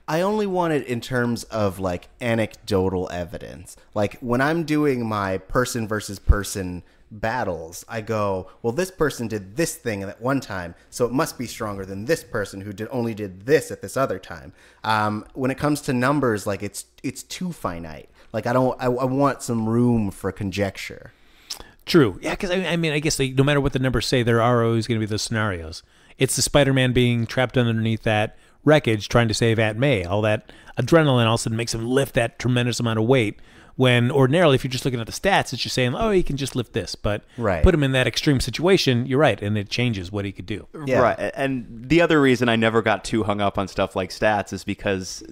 I only want it in terms of like anecdotal evidence. Like when I'm doing my person versus person battles, I go, well, this person did this thing at one time, so it must be stronger than this person who only did this at this other time. When it comes to numbers, like it's too finite. Like I want some room for conjecture. True. Yeah, because I mean, I guess no matter what the numbers say, there are always going to be those scenarios. It's the Spider-Man being trapped underneath that wreckage trying to save Aunt May. All that adrenaline all of a sudden makes him lift that tremendous amount of weight, when ordinarily if you're just looking at the stats, it's just saying, oh, he can just lift this. But put him in that extreme situation, you're right, and it changes what he could do. Yeah. Right. And the other reason I never got too hung up on stuff like stats is because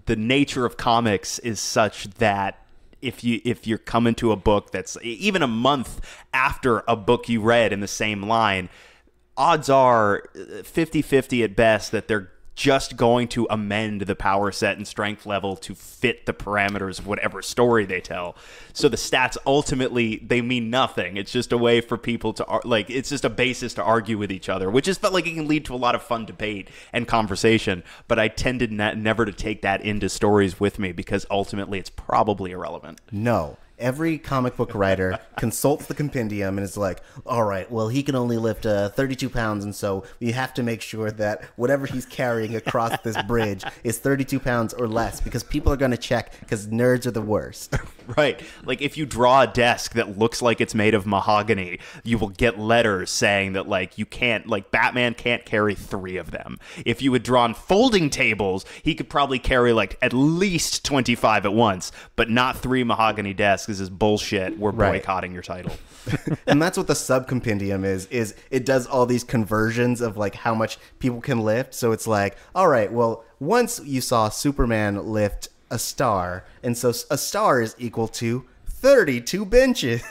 the nature of comics is such that if you're coming to a book that's even a month after a book you read in the same line, odds are 50-50 at best that they're just going to amend the power set and strength level to fit the parameters of whatever story they tell. So the stats ultimately, they mean nothing. It's just a way for people to, like, it's just a basis to argue with each other, which just felt like it can lead to a lot of fun debate and conversation. But I tended never to take that into stories with me because ultimately it's probably irrelevant. No. Every comic book writer consults the compendium and is like, all right, well, he can only lift 32 pounds, and so we have to make sure that whatever he's carrying across this bridge is 32 pounds or less, because people are going to check, because nerds are the worst. Right. Like, if you draw a desk that looks like it's made of mahogany, you will get letters saying that, like, you can't, like, Batman can't carry 3 of them. If you had drawn folding tables, he could probably carry, like, at least 25 at once, but not 3 mahogany desks. This is bullshit. We're boycotting your title. And that's what the sub-compendium is it does all these conversions of, like, how much people can lift. So it's like, all right, well, once you saw Superman lift a star, and so a star is equal to 32 benches.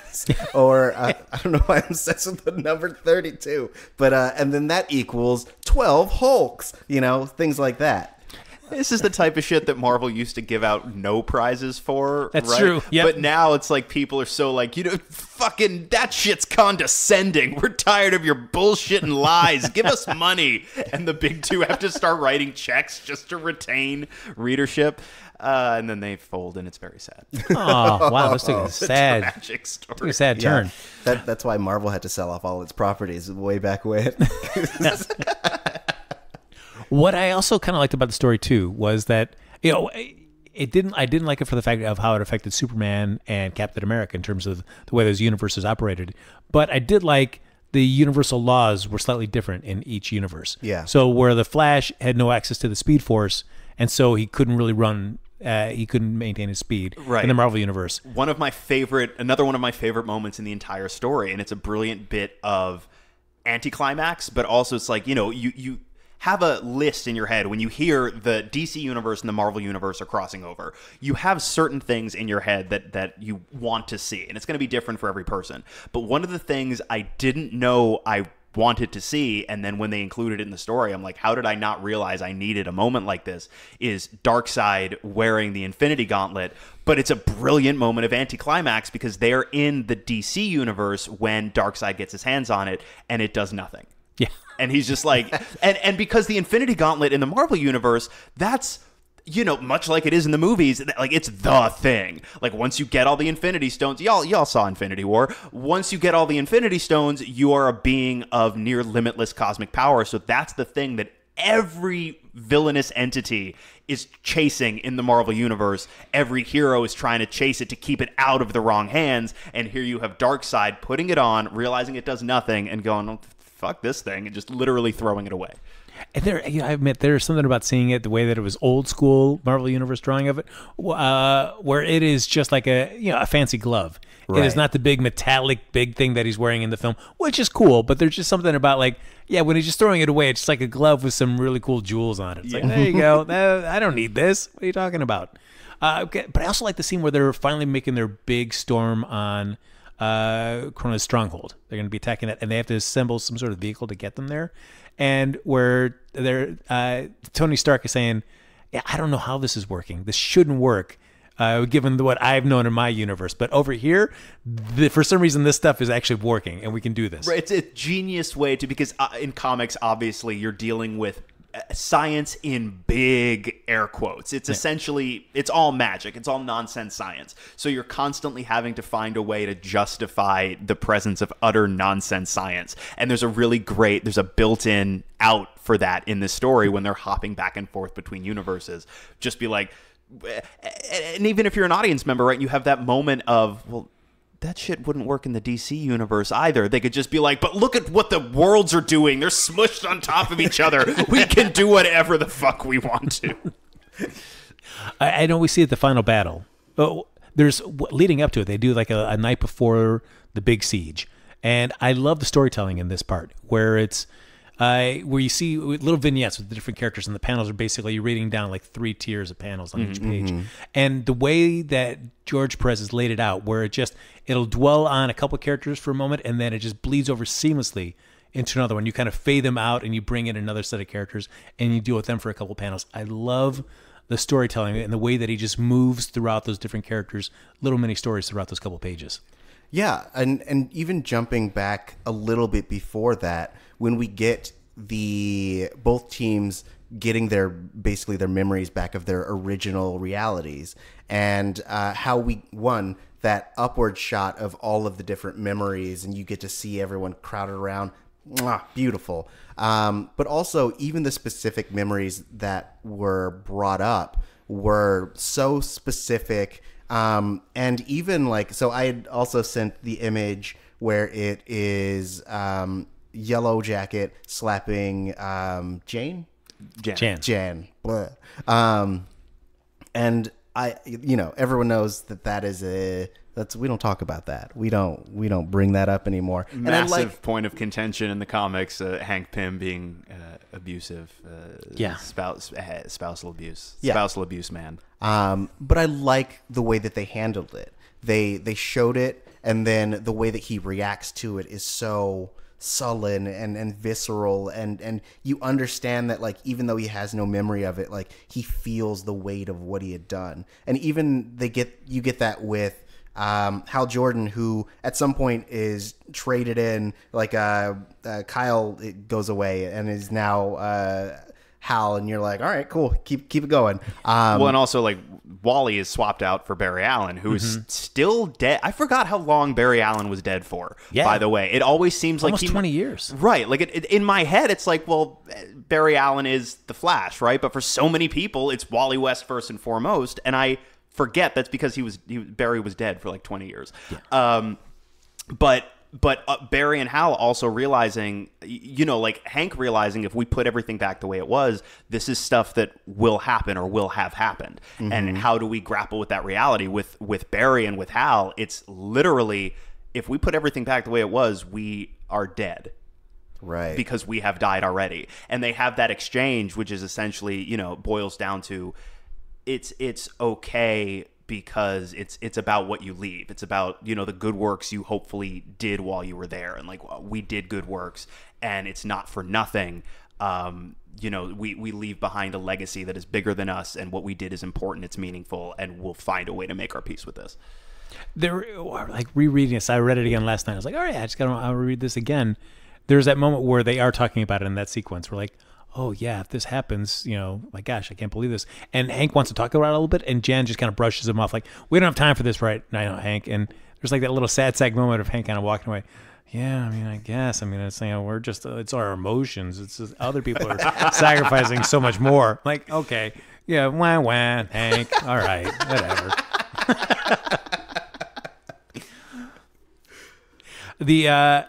Or I don't know why I'm obsessed with the number 32, but and then that equals 12 Hulks, you know, things like that. This is the type of shit that Marvel used to give out no prizes for. That's right? true. Yep. But now it's like people are so like, you know, fucking that shit's condescending. We're tired of your bullshit and lies. Give us money. And the big two have to start writing checks just to retain readership. And then they fold, and it's very sad. Oh, wow. This took a sad, Tragic story. took a sad turn. That's why Marvel had to sell off all its properties way back when. What I also kind of liked about the story too was that, you know, I didn't like it for the fact of how it affected Superman and Captain America in terms of the way those universes operated, but I did like the universal laws were slightly different in each universe. Yeah. So where the Flash had no access to the Speed Force, and so he couldn't really run. He couldn't maintain his speed in the Marvel universe. Another one of my favorite moments in the entire story, and it's a brilliant bit of anticlimax, but also it's like, you know, you have a list in your head when you hear the DC universe and the Marvel universe are crossing over. You have certain things in your head that you want to see, and it's going to be different for every person. But one of the things I didn't know I wanted to see, and then when they included it in the story, I'm like, how did I not realize I needed a moment like this, is Darkseid wearing the Infinity Gauntlet. But it's a brilliant moment of anticlimax because they're in the DC universe when Darkseid gets his hands on it, and it does nothing. Yeah. And he's just like, and because the Infinity Gauntlet in the Marvel universe, that's, you know, much like it is in the movies, like, it's the thing. Like, once you get all the Infinity Stones, y'all saw Infinity War. Once you get all the Infinity Stones, you are a being of near limitless cosmic power. So that's the thing that every villainous entity is chasing in the Marvel universe. Every hero is trying to chase it to keep it out of the wrong hands. And here you have Darkseid putting it on, realizing it does nothing, and going, oh, fuck this thing, and just literally throwing it away. And there, you know, I admit there's something about seeing it the way that it was old school Marvel Universe drawing of it, where it is just like a fancy glove. Right. It is not the big metallic big thing that he's wearing in the film, which is cool. But there's just something about, like, yeah, when he's just throwing it away, it's just like a glove with some really cool jewels on it. It's like, there you go. I don't need this. What are you talking about? Okay. But I also like the scene where they're finally making their big storm on Crona's stronghold. They're going to be attacking that, and they have to assemble some sort of vehicle to get them there. And where they're Tony Stark is saying, yeah, I don't know how this is working. This shouldn't work, given what I've known in my universe. But over here, for some reason, this stuff is actually working, and we can do this. Right, it's a genius way to, because in comics, obviously, you're dealing with science in big air quotes. It's essentially, it's all magic. It's all nonsense science. So you're constantly having to find a way to justify the presence of utter nonsense science. And there's a built-in out for that in this story when they're hopping back and forth between universes. Just be like, and even if you're an audience member, right, you have that moment of, well, that shit wouldn't work in the DC universe either. They could just be like, but look at what the worlds are doing. They're smushed on top of each other. We can do whatever the fuck we want to. I know we see at the final battle. There's leading up to it. They do like a night before the big siege. And I love the storytelling in this part where it's where you see little vignettes with the different characters, and the panels are basically you're reading down like 3 tiers of panels on each page. And the way that George Perez has laid it out, where it'll dwell on a couple characters for a moment, and then it just bleeds over seamlessly into another one. You kind of fade them out and you bring in another set of characters and you deal with them for a couple panels. I love the storytelling and the way that he just moves throughout those different characters, little mini stories throughout those couple pages. Yeah, and even jumping back a little bit before that, when we get both teams getting basically their memories back of their original realities, and how we won that upward shot of all of the different memories, and you get to see everyone crowded around. Mwah, beautiful. But also, even the specific memories that were brought up were so specific. And even like, so I had also sent the image where it is Yellow Jacket slapping Jan. And everyone knows that is we don't talk about that. We don't bring that up anymore. Massive point of contention in the comics. Hank Pym being abusive. Spousal abuse. Yeah. Spousal abuse, man. But I like the way that they handled it. They showed it, and then the way that he reacts to it is so sullen and visceral, and you understand that, like, even though he has no memory of it, like, he feels the weight of what he had done. And even you get that with Hal Jordan, who at some point is traded in, like Kyle goes away and is now Hal, and you're like, all right, cool, keep it going. Well, and also, like, Wally is swapped out for Barry Allen, who is still dead. I forgot how long Barry Allen was dead for, by the way. It always seems like almost 20 years. Right. Like, it, in my head, it's like, well, Barry Allen is the Flash, right? But for so many people, it's Wally West first and foremost, and I forget that's because Barry was dead for like 20 years. Yeah. But Barry and Hal also realizing, like Hank realizing, if we put everything back the way it was, this is stuff that will happen or will have happened. Mm-hmm. And how do we grapple with that reality? With Barry and with Hal, it's literally, if we put everything back the way it was, we are dead. Right. Because we have died already. And they have that exchange, which is essentially, boils down to, it's okay because it's about what you leave. It's about, the good works you hopefully did while you were there. And like, we did good works, and it's not for nothing. We leave behind a legacy that is bigger than us, and what we did is important, it's meaningful, and we'll find a way to make our peace with this. Like, rereading this, I read it again last night. I was like, all right, I'll read this again. There's that moment where they are talking about it in that sequence. We're like, oh yeah, if this happens, my gosh, I can't believe this. And Hank wants to talk about it a little bit, and Jan just kind of brushes him off, like, we don't have time for this right now, Hank. And there's like that little sad sack moment of Hank kind of walking away. Yeah, I guess. It's, we're just, it's our emotions. It's just other people are sacrificing so much more. Like, okay, yeah, wah, Hank, all right, whatever.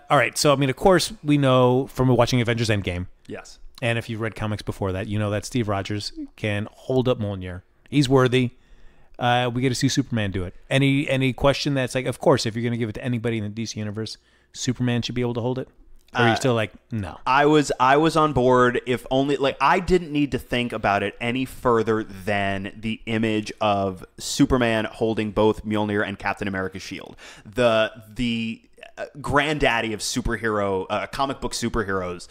All right, so, of course, we know from watching Avengers Endgame. Yes. And if you've read comics before that, you know that Steve Rogers can hold up Mjölnir. He's worthy. We get to see Superman do it. Any question that's like, of course, if you're going to give it to anybody in the DC universe, Superman should be able to hold it? Or are you still like, no? I was on board, if only, like, I didn't need to think about it any further than the image of Superman holding both Mjölnir and Captain America's shield. The granddaddy of comic book superheroes,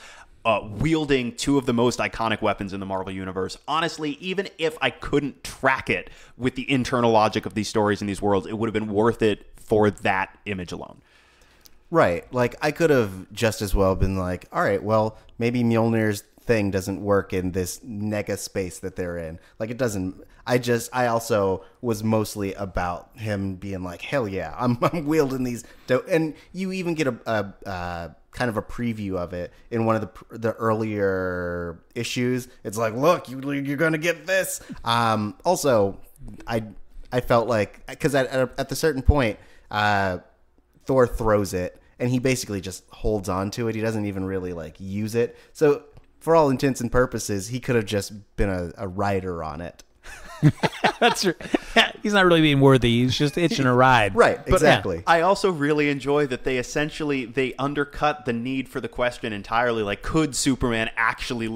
wielding two of the most iconic weapons in the Marvel Universe. Honestly, even if I couldn't track it with the internal logic of these stories and these worlds, it would have been worth it for that image alone. Right. Like, I could have just as well been like, all right, well, maybe Mjolnir's thing doesn't work in this nega space that they're in. Like, it doesn't. I also was mostly about him being like, hell yeah, I'm wielding these. And you even get a kind of a preview of it in one of the earlier issues. It's like, look, you're going to get this. Also, I felt like, because at the certain point, Thor throws it, and he basically just holds on to it. He doesn't even really like use it. So for all intents and purposes, he could have just been a rider on it. That's true. He's not really being worthy. He's just itching a ride. Right, exactly. I also really enjoy that they undercut the need for the question entirely. Like, could Superman actually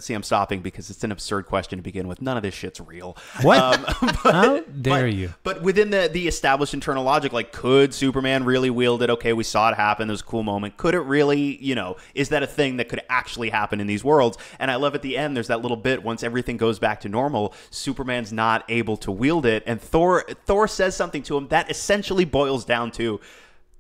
See, I'm stopping because it's an absurd question to begin with. None of this shit's real. What? How dare you? But within the established internal logic, like, could Superman really wield it? Okay, we saw it happen. It was a cool moment. Could it really, is that a thing that could actually happen in these worlds? And I love at the end, there's that little bit, once everything goes back to normal, Superman's not able to wield it. And Thor says something to him that essentially boils down to,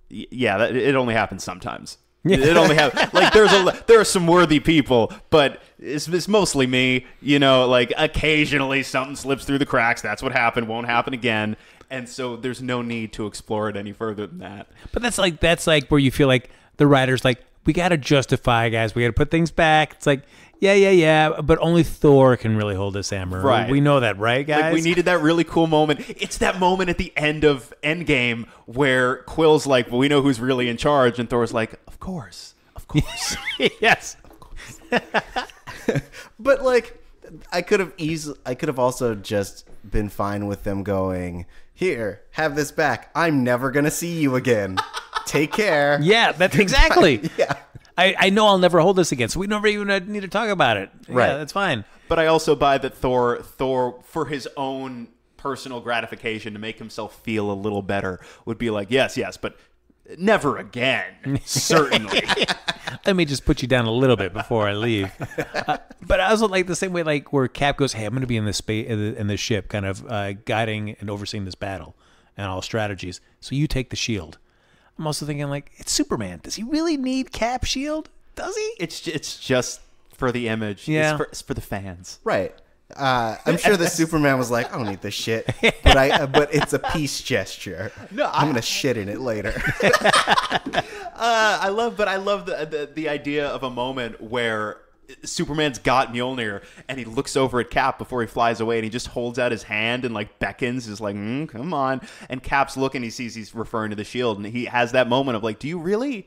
it only happens sometimes. It only have like there are some worthy people, but it's mostly me. Like occasionally something slips through the cracks. That's what happened. Won't happen again. And so there's no need to explore it any further than that. But that's like where you feel like the writer's like, we got to justify, guys. We got to put things back. It's like, yeah. But only Thor can really hold this hammer. Right. We know that, right, guys? Like, we needed that really cool moment. It's that moment at the end of Endgame where Quill's like, well, we know who's really in charge. And Thor's like, of course. Yes. But like, I could have also just been fine with them going, here, have this back. I'm never going to see you again. Take care. Yeah, that's exactly. Yeah. I know I'll never hold this again, so we never even need to talk about it. Right. Yeah, that's fine. But I also buy that Thor, for his own personal gratification, to make himself feel a little better, would be like, yes, but never again. Certainly. Let me just put you down a little bit before I leave. But I also like the same way, like where Cap goes, hey, I'm going to be in this in this ship, kind of guiding and overseeing this battle and all strategies. So you take the shield. I'm also thinking, like, it's Superman. Does he really need Cap shield? Does he? It's just for the image. Yeah. It's for the fans. Right. I'm sure the Superman was like, I don't need this shit, but it's a peace gesture. No, I'm gonna shit in it later. I love the idea of a moment where Superman's got Mjölnir and he looks over at Cap before he flies away and he just holds out his hand and like beckons, is like, come on. And Cap's looking, he sees he's referring to the shield, and he has that moment of like, do you really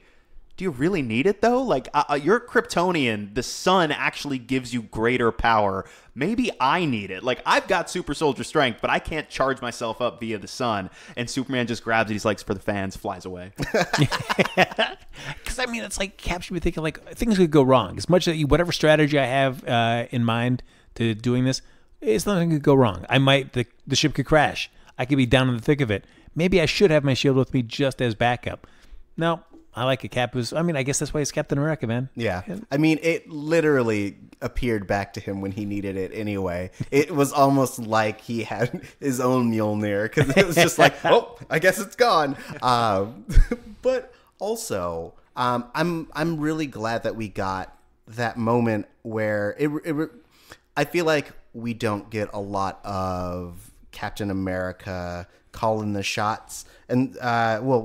need it though? Like, you're Kryptonian. The sun actually gives you greater power. Maybe I need it. Like, I've got super soldier strength, but I can't charge myself up via the sun. And Superman just grabs it. He's like, for the fans, flies away. Because, I mean, it's like Cap should be thinking, like, things could go wrong. As much as whatever strategy I have in mind to doing this, it's nothing could go wrong. The ship could crash. I could be down in the thick of it. Maybe I should have my shield with me just as backup. No. I like a Cap I guess that's why he's Captain America, man. Yeah. I mean, it literally appeared back to him when he needed it anyway. It was almost like he had his own Mjölnir, because it was just like, oh, I guess it's gone. But also, I'm really glad that we got that moment where I feel like we don't get a lot of Captain America calling the shots. And,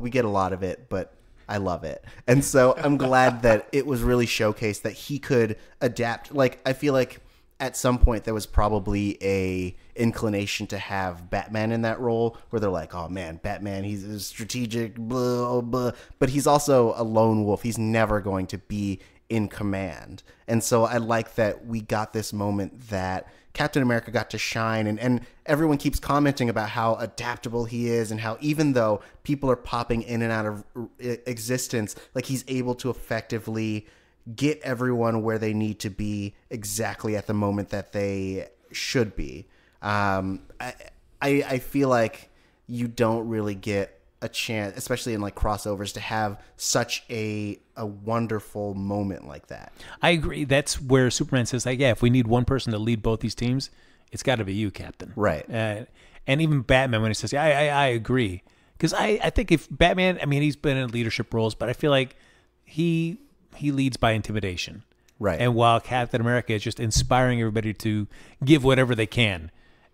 we get a lot of it, but I love it. And so I'm glad that it was really showcased that he could adapt. Like, I feel like at some point there was probably a inclination to have Batman in that role where they're like, oh man, Batman, he's strategic, blah, blah. But he's also a lone wolf. He's never going to be in command. And so I like that we got this moment that Captain America got to shine, and everyone keeps commenting about how adaptable he is and how even though people are popping in and out of existence, like he's able to effectively get everyone where they need to be exactly at the moment that they should be. I feel like you don't really get a chance, especially in like crossovers, to have such a wonderful moment like that. I agree. That's where Superman says, like, yeah, if we need one person to lead both these teams, it's got to be you, Captain. Right. And even Batman, when he says, yeah, I agree. Because I think if Batman, I mean, he's been in leadership roles, but I feel like he leads by intimidation. Right. And while Captain America is just inspiring everybody to give whatever they can,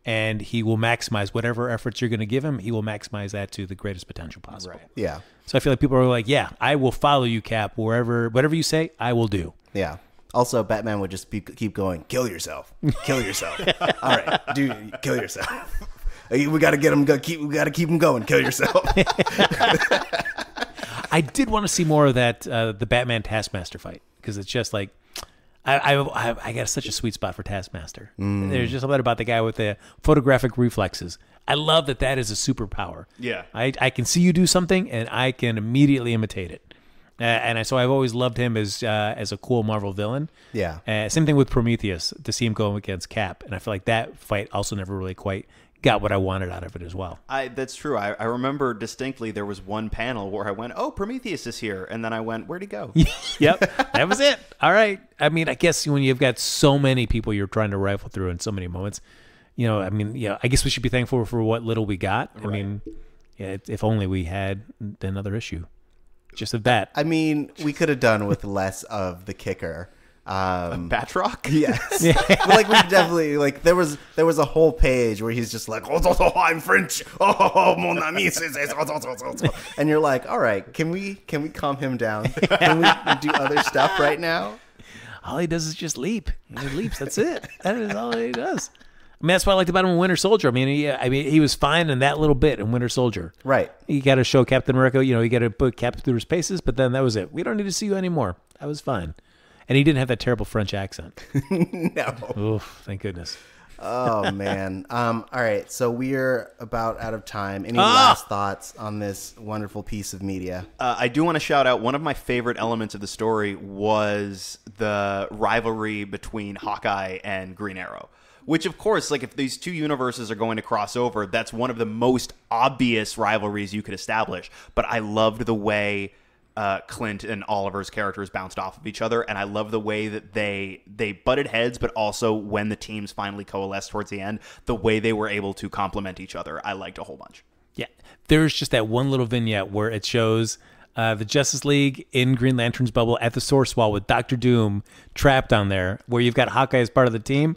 and he will maximize whatever efforts you're going to give him, he will maximize that to the greatest potential possible. Right. Yeah. So I feel like people are like, yeah, I will follow you, Cap, whatever you say, I will do. Yeah. Also, Batman would just keep going, kill yourself. Kill yourself. All right, dude, kill yourself. We got to get him. We got to keep him going. Kill yourself. I did want to see more of that, the Batman Taskmaster fight, because it's just like, I got such a sweet spot for Taskmaster. There's just a lot about the guy with the photographic reflexes. I love that is a superpower. Yeah. I can see you do something, and I can immediately imitate it. So I've always loved him as a cool Marvel villain. Yeah. Same thing with Prometheus, to see him go against Cap, and I feel like that fight also never really quite got what I wanted out of it as well. That's true. I remember distinctly there was one panel where I went, "Oh, Prometheus is here," and then I went, "Where'd he go?" Yep, that was it. All right. I mean, I guess when you've got so many people you're trying to rifle through in so many moments, I guess we should be thankful for what little we got. Right. I mean, yeah, if only we had another issue. Just of that. I mean, we could have done with less of the kicker. Batroc? Yes. But, like, we definitely, like, there was a whole page where he's just like, oh, I'm French. Oh, mon ami. And you're like, all right, can we calm him down? Can we do other stuff right now? All he does is just leap. He leaps. That's it. That is all he does. I mean, that's what I liked about him in Winter Soldier. I mean, he was fine in that little bit in Winter Soldier. Right. You got to show Captain America, you got to put Captain through his paces, but then that was it. We don't need to see you anymore. That was fine. And he didn't have that terrible French accent. No. Oof, thank goodness. Oh, man. All right, so we're about out of time. Any last thoughts on this wonderful piece of media? I do want to shout out one of my favorite elements of the story was the rivalry between Hawkeye and Green Arrow. Which, of course, like if these two universes are going to cross over, that's one of the most obvious rivalries you could establish. But I loved the way Clint and Oliver's characters bounced off of each other, and I love the way that they butted heads, but also when the teams finally coalesced towards the end, the way they were able to complement each other, I liked a whole bunch. Yeah, there's just that one little vignette where it shows the Justice League in Green Lantern's bubble at the Source Wall with Dr. Doom trapped on there, where you've got Hawkeye as part of the team.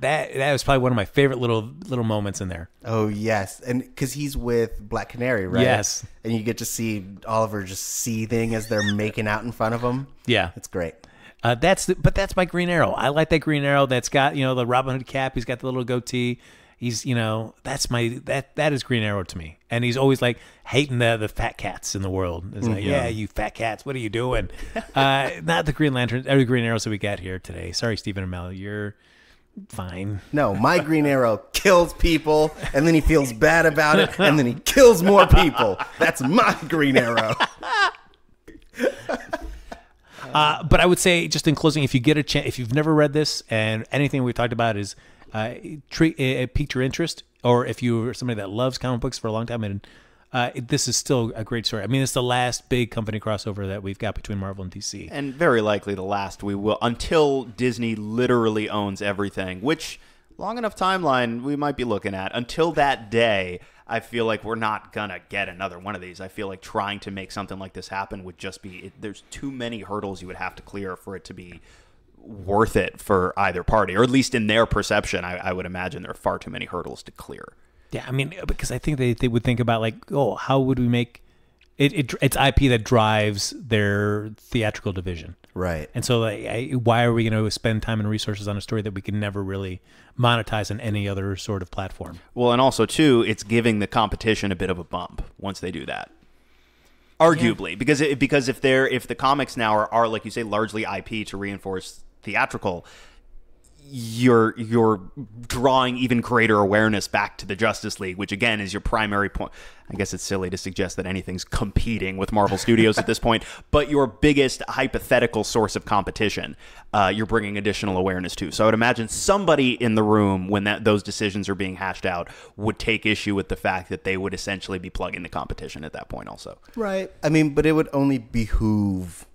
That was probably one of my favorite little moments in there. Oh, yes. And because he's with Black Canary, right? Yes. And you get to see Oliver just seething as they're making out in front of him. Yeah. It's great. But that's my Green Arrow. I like that Green Arrow that's got, the Robin Hood cap. He's got the little goatee. He's, that is Green Arrow to me. And he's always like hating the fat cats in the world. It's like, yeah, you fat cats, what are you doing? Not the Green Lantern, or the Green Arrows that we got here today. Sorry, Stephen Amell, you're fine. No, my Green Arrow kills people, and then he feels bad about it, and then he kills more people. That's my Green Arrow. But I would say, just in closing, if you get a chance, if you've never read this, and anything we've talked about is piqued your interest, or if you're somebody that loves comic books for a long time, and this is still a great story. I mean, it's the last big company crossover that we've got between Marvel and DC. And very likely the last we will, until Disney literally owns everything, which, long enough timeline we might be looking at. Until that day, I feel like we're not going to get another one of these. I feel like trying to make something like this happen would just be, there's too many hurdles you would have to clear for it to be worth it for either party, or at least in their perception. I would imagine there are far too many hurdles to clear. Yeah, I mean, because I think they would think about, like, oh, how would we make it? It's IP that drives their theatrical division, right? And so, like, why are we going to spend time and resources on a story that we can never really monetize on any other sort of platform? Well, and also too, it's giving the competition a bit of a bump once they do that. Arguably, yeah. because if the comics now are like you say largely IP to reinforce theatrical, you're drawing even greater awareness back to the Justice League, which again is your primary point. I guess it's silly to suggest that anything's competing with Marvel Studios at this point, but your biggest hypothetical source of competition, you're bringing additional awareness to. So I would imagine somebody in the room when those decisions are being hashed out would take issue with the fact that they would essentially be plugging the competition at that point also. Right. I mean, but it would only behoove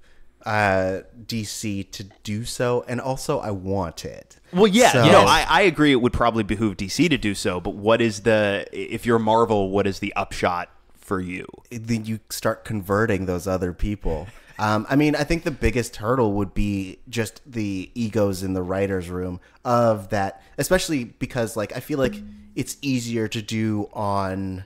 DC to do so, and also I want it. Well, yeah, so, I agree. It would probably behoove DC to do so, but if you're Marvel, what is the upshot for you? Then you start converting those other people. I mean, I think the biggest hurdle would be just the egos in the writer's room of that, especially because, like, I feel like it's easier to do on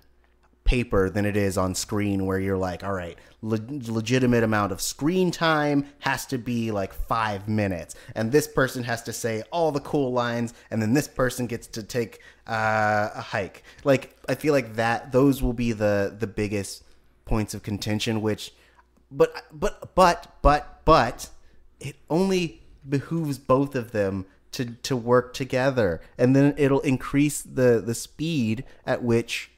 paper than it is on screen, where you're like, all right, legitimate amount of screen time has to be like 5 minutes, and this person has to say all the cool lines, and then this person gets to take a hike. Like, I feel like those will be the biggest points of contention, which but it only behooves both of them to work together, and then it'll increase the speed at which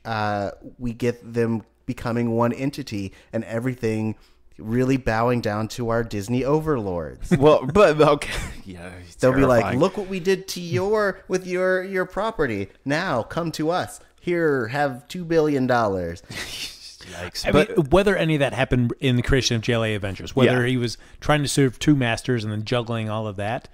we get them becoming one entity, and everything really bowing down to our Disney overlords. Well, but okay, yeah, They'll be like, terrifying. look what we did to your property. Now come to us. Here, have $2 billion. Yikes. I mean, whether any of that happened in the creation of JLA Avengers, whether he was trying to serve two masters and then juggling all of that,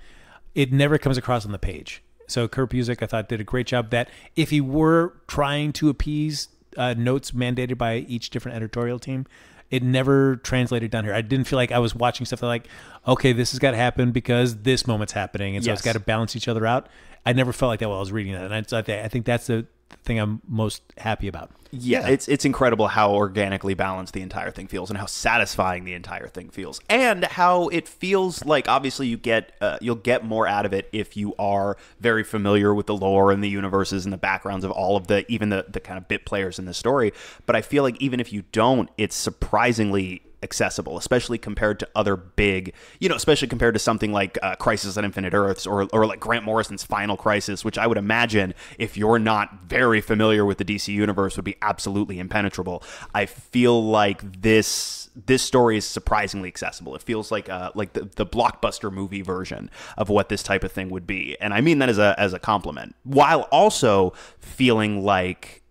it never comes across on the page. So Kurt Busiek, I thought, did a great job that if he were trying to appease notes mandated by each different editorial team, it never translated down here. I didn't feel like I was watching stuff that like, okay, this has got to happen because this moment's happening, and so it's got to balance each other out. I never felt like that while I was reading that, and I think that's the thing I'm most happy about. Yeah, it's incredible how organically balanced the entire thing feels and how satisfying the entire thing feels, and how it feels like obviously you'll get more out of it if you are very familiar with the lore and the universes and the backgrounds of all of even the kind of bit players in the story. But I feel like even if you don't, it's surprisingly accessible, especially compared to other big, especially compared to something like Crisis on Infinite Earths or like Grant Morrison's Final Crisis, which I would imagine if you're not very familiar with the DC universe would be absolutely impenetrable. I feel like this story is surprisingly accessible. It feels like the blockbuster movie version of what this type of thing would be, and I mean that as a compliment, while also feeling like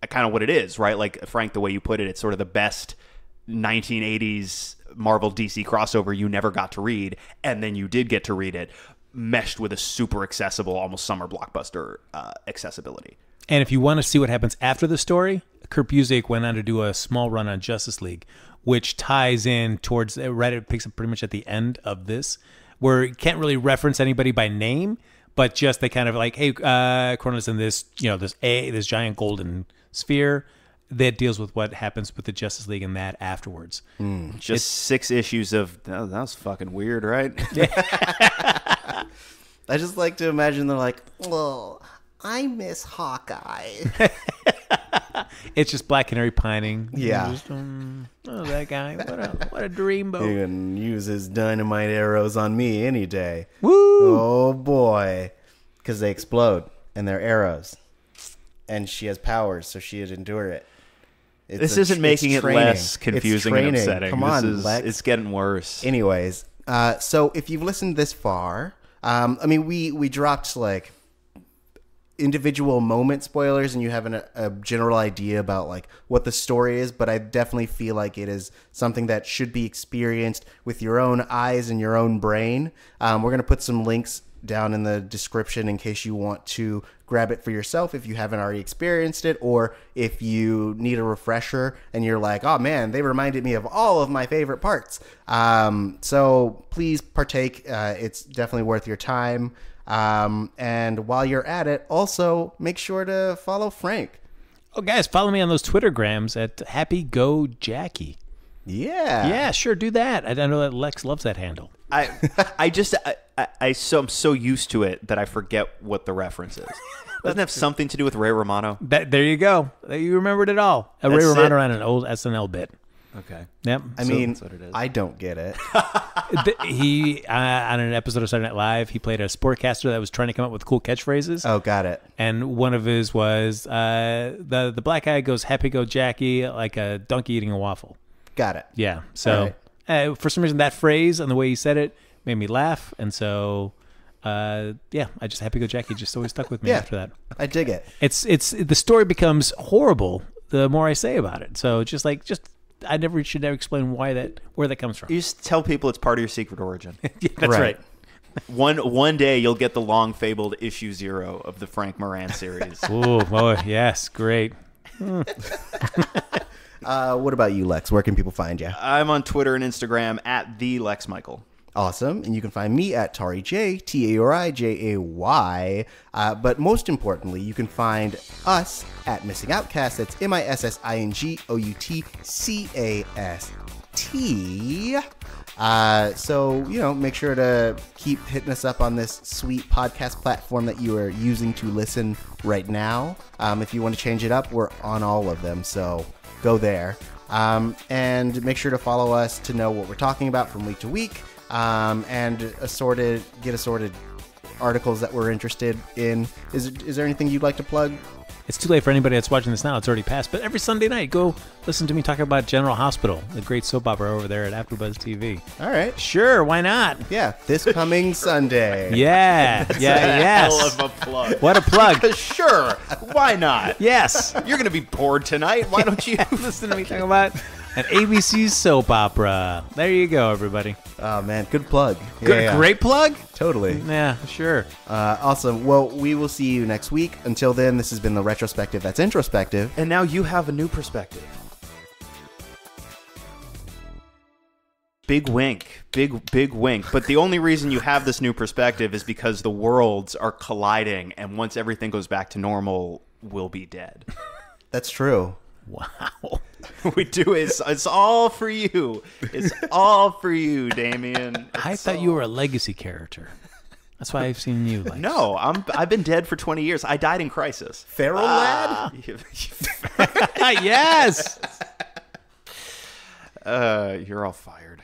kind of what it is, right? Like Frank, the way you put it, it's sort of the best 1980s Marvel DC crossover you never got to read, and then you did get to read it, meshed with a super accessible, almost summer blockbuster accessibility. And if you want to see what happens after the story, Kurt Busiek went on to do a small run on Justice League, which ties in towards it picks up pretty much at the end of this, where it can't really reference anybody by name, but just they kind of like, hey, Crona's in this, this giant golden sphere that deals with what happens with the Justice League and that afterwards. Just 6 issues of that was fucking weird, right? I just like to imagine they're like, well, I miss Hawkeye. It's just Black Canary pining. Yeah. Just, that guy. What a dreamboat. He can use his dynamite arrows on me any day. Woo! Oh, boy. Because they explode, and they're arrows. And she has powers, so she'd endure it. This isn't making it training. less confusing and upsetting. Come on, Lex. It's getting worse. Anyways, so if you've listened this far, we dropped like individual moment spoilers, and you have a general idea about like what the story is, but I definitely feel like it is something that should be experienced with your own eyes and your own brain. We're going to put some links down in the description in case you want to grab it for yourself if you haven't already experienced it, or if you need a refresher and you're like, oh man, they reminded me of all of my favorite parts. So please partake. It's definitely worth your time. And while you're at it, also make sure to follow Frank. Oh, guys, follow me on those Twittergrams at HappyGoJackie. Yeah, sure, do that. I know that Lex loves that handle. I'm so used to it that I forget what the reference is. Doesn't it have something to do with Ray Romano? There you go. You remembered it all. Ray Romano ran an old SNL bit. Okay. Yep. I mean, I don't get it. He on an episode of Saturday Night Live, he played a sportcaster that was trying to come up with cool catchphrases. Oh, got it. And one of his was the black guy goes happy go Jackie like a donkey eating a waffle. Got it. Yeah. So for some reason that phrase and the way he said it made me laugh, and so I just happy go Jackie just always stuck with me after that. I dig it. It's the story becomes horrible the more I say about it. So I should never explain where that comes from. You just tell people it's part of your secret origin. Yeah, that's right. One day you'll get the long fabled issue 0 of the Frank Moran series. Oh boy, yes, great. What about you, Lex? Where can people find you? I'm on Twitter and Instagram at the Lex Michael. Awesome. And you can find me at TariJ, TARIJAY. But most importantly, you can find us at Missing Outcast. That's MissingOutcast. So, make sure to keep hitting us up on this sweet podcast platform that you are using to listen right now. If you want to change it up, we're on all of them. So go there. And make sure to follow us to know what we're talking about from week to week. And get assorted articles that we're interested in. Is there anything you'd like to plug, It's too late for anybody that's watching this now. It's already passed. But every Sunday night, go listen to me talk about General Hospital, the great soap opera over there at AfterBuzz TV. All right. Sure, why not? Yeah, this coming Sunday. Yeah, yes. Hell of a plug. What a plug. Sure, why not? Yes. You're going to be bored tonight. Why don't you Listen to me talk about an ABC soap opera. There you go, everybody. Oh, man, good plug. Good, great plug? Totally. Yeah, sure. Awesome. Well, we will see you next week. Until then, this has been the retrospective that's introspective. And now you have a new perspective. Big wink. Big wink. But the only reason you have this new perspective is because the worlds are colliding, and once everything goes back to normal, we'll be dead. That's true. Wow. We do it. It's all for you. It's all for you, Damien. I thought you were a legacy character. That's why I've seen you. Like, No, I've been dead for 20 years. I died in Crisis. Feral lad? yes. You're all fired.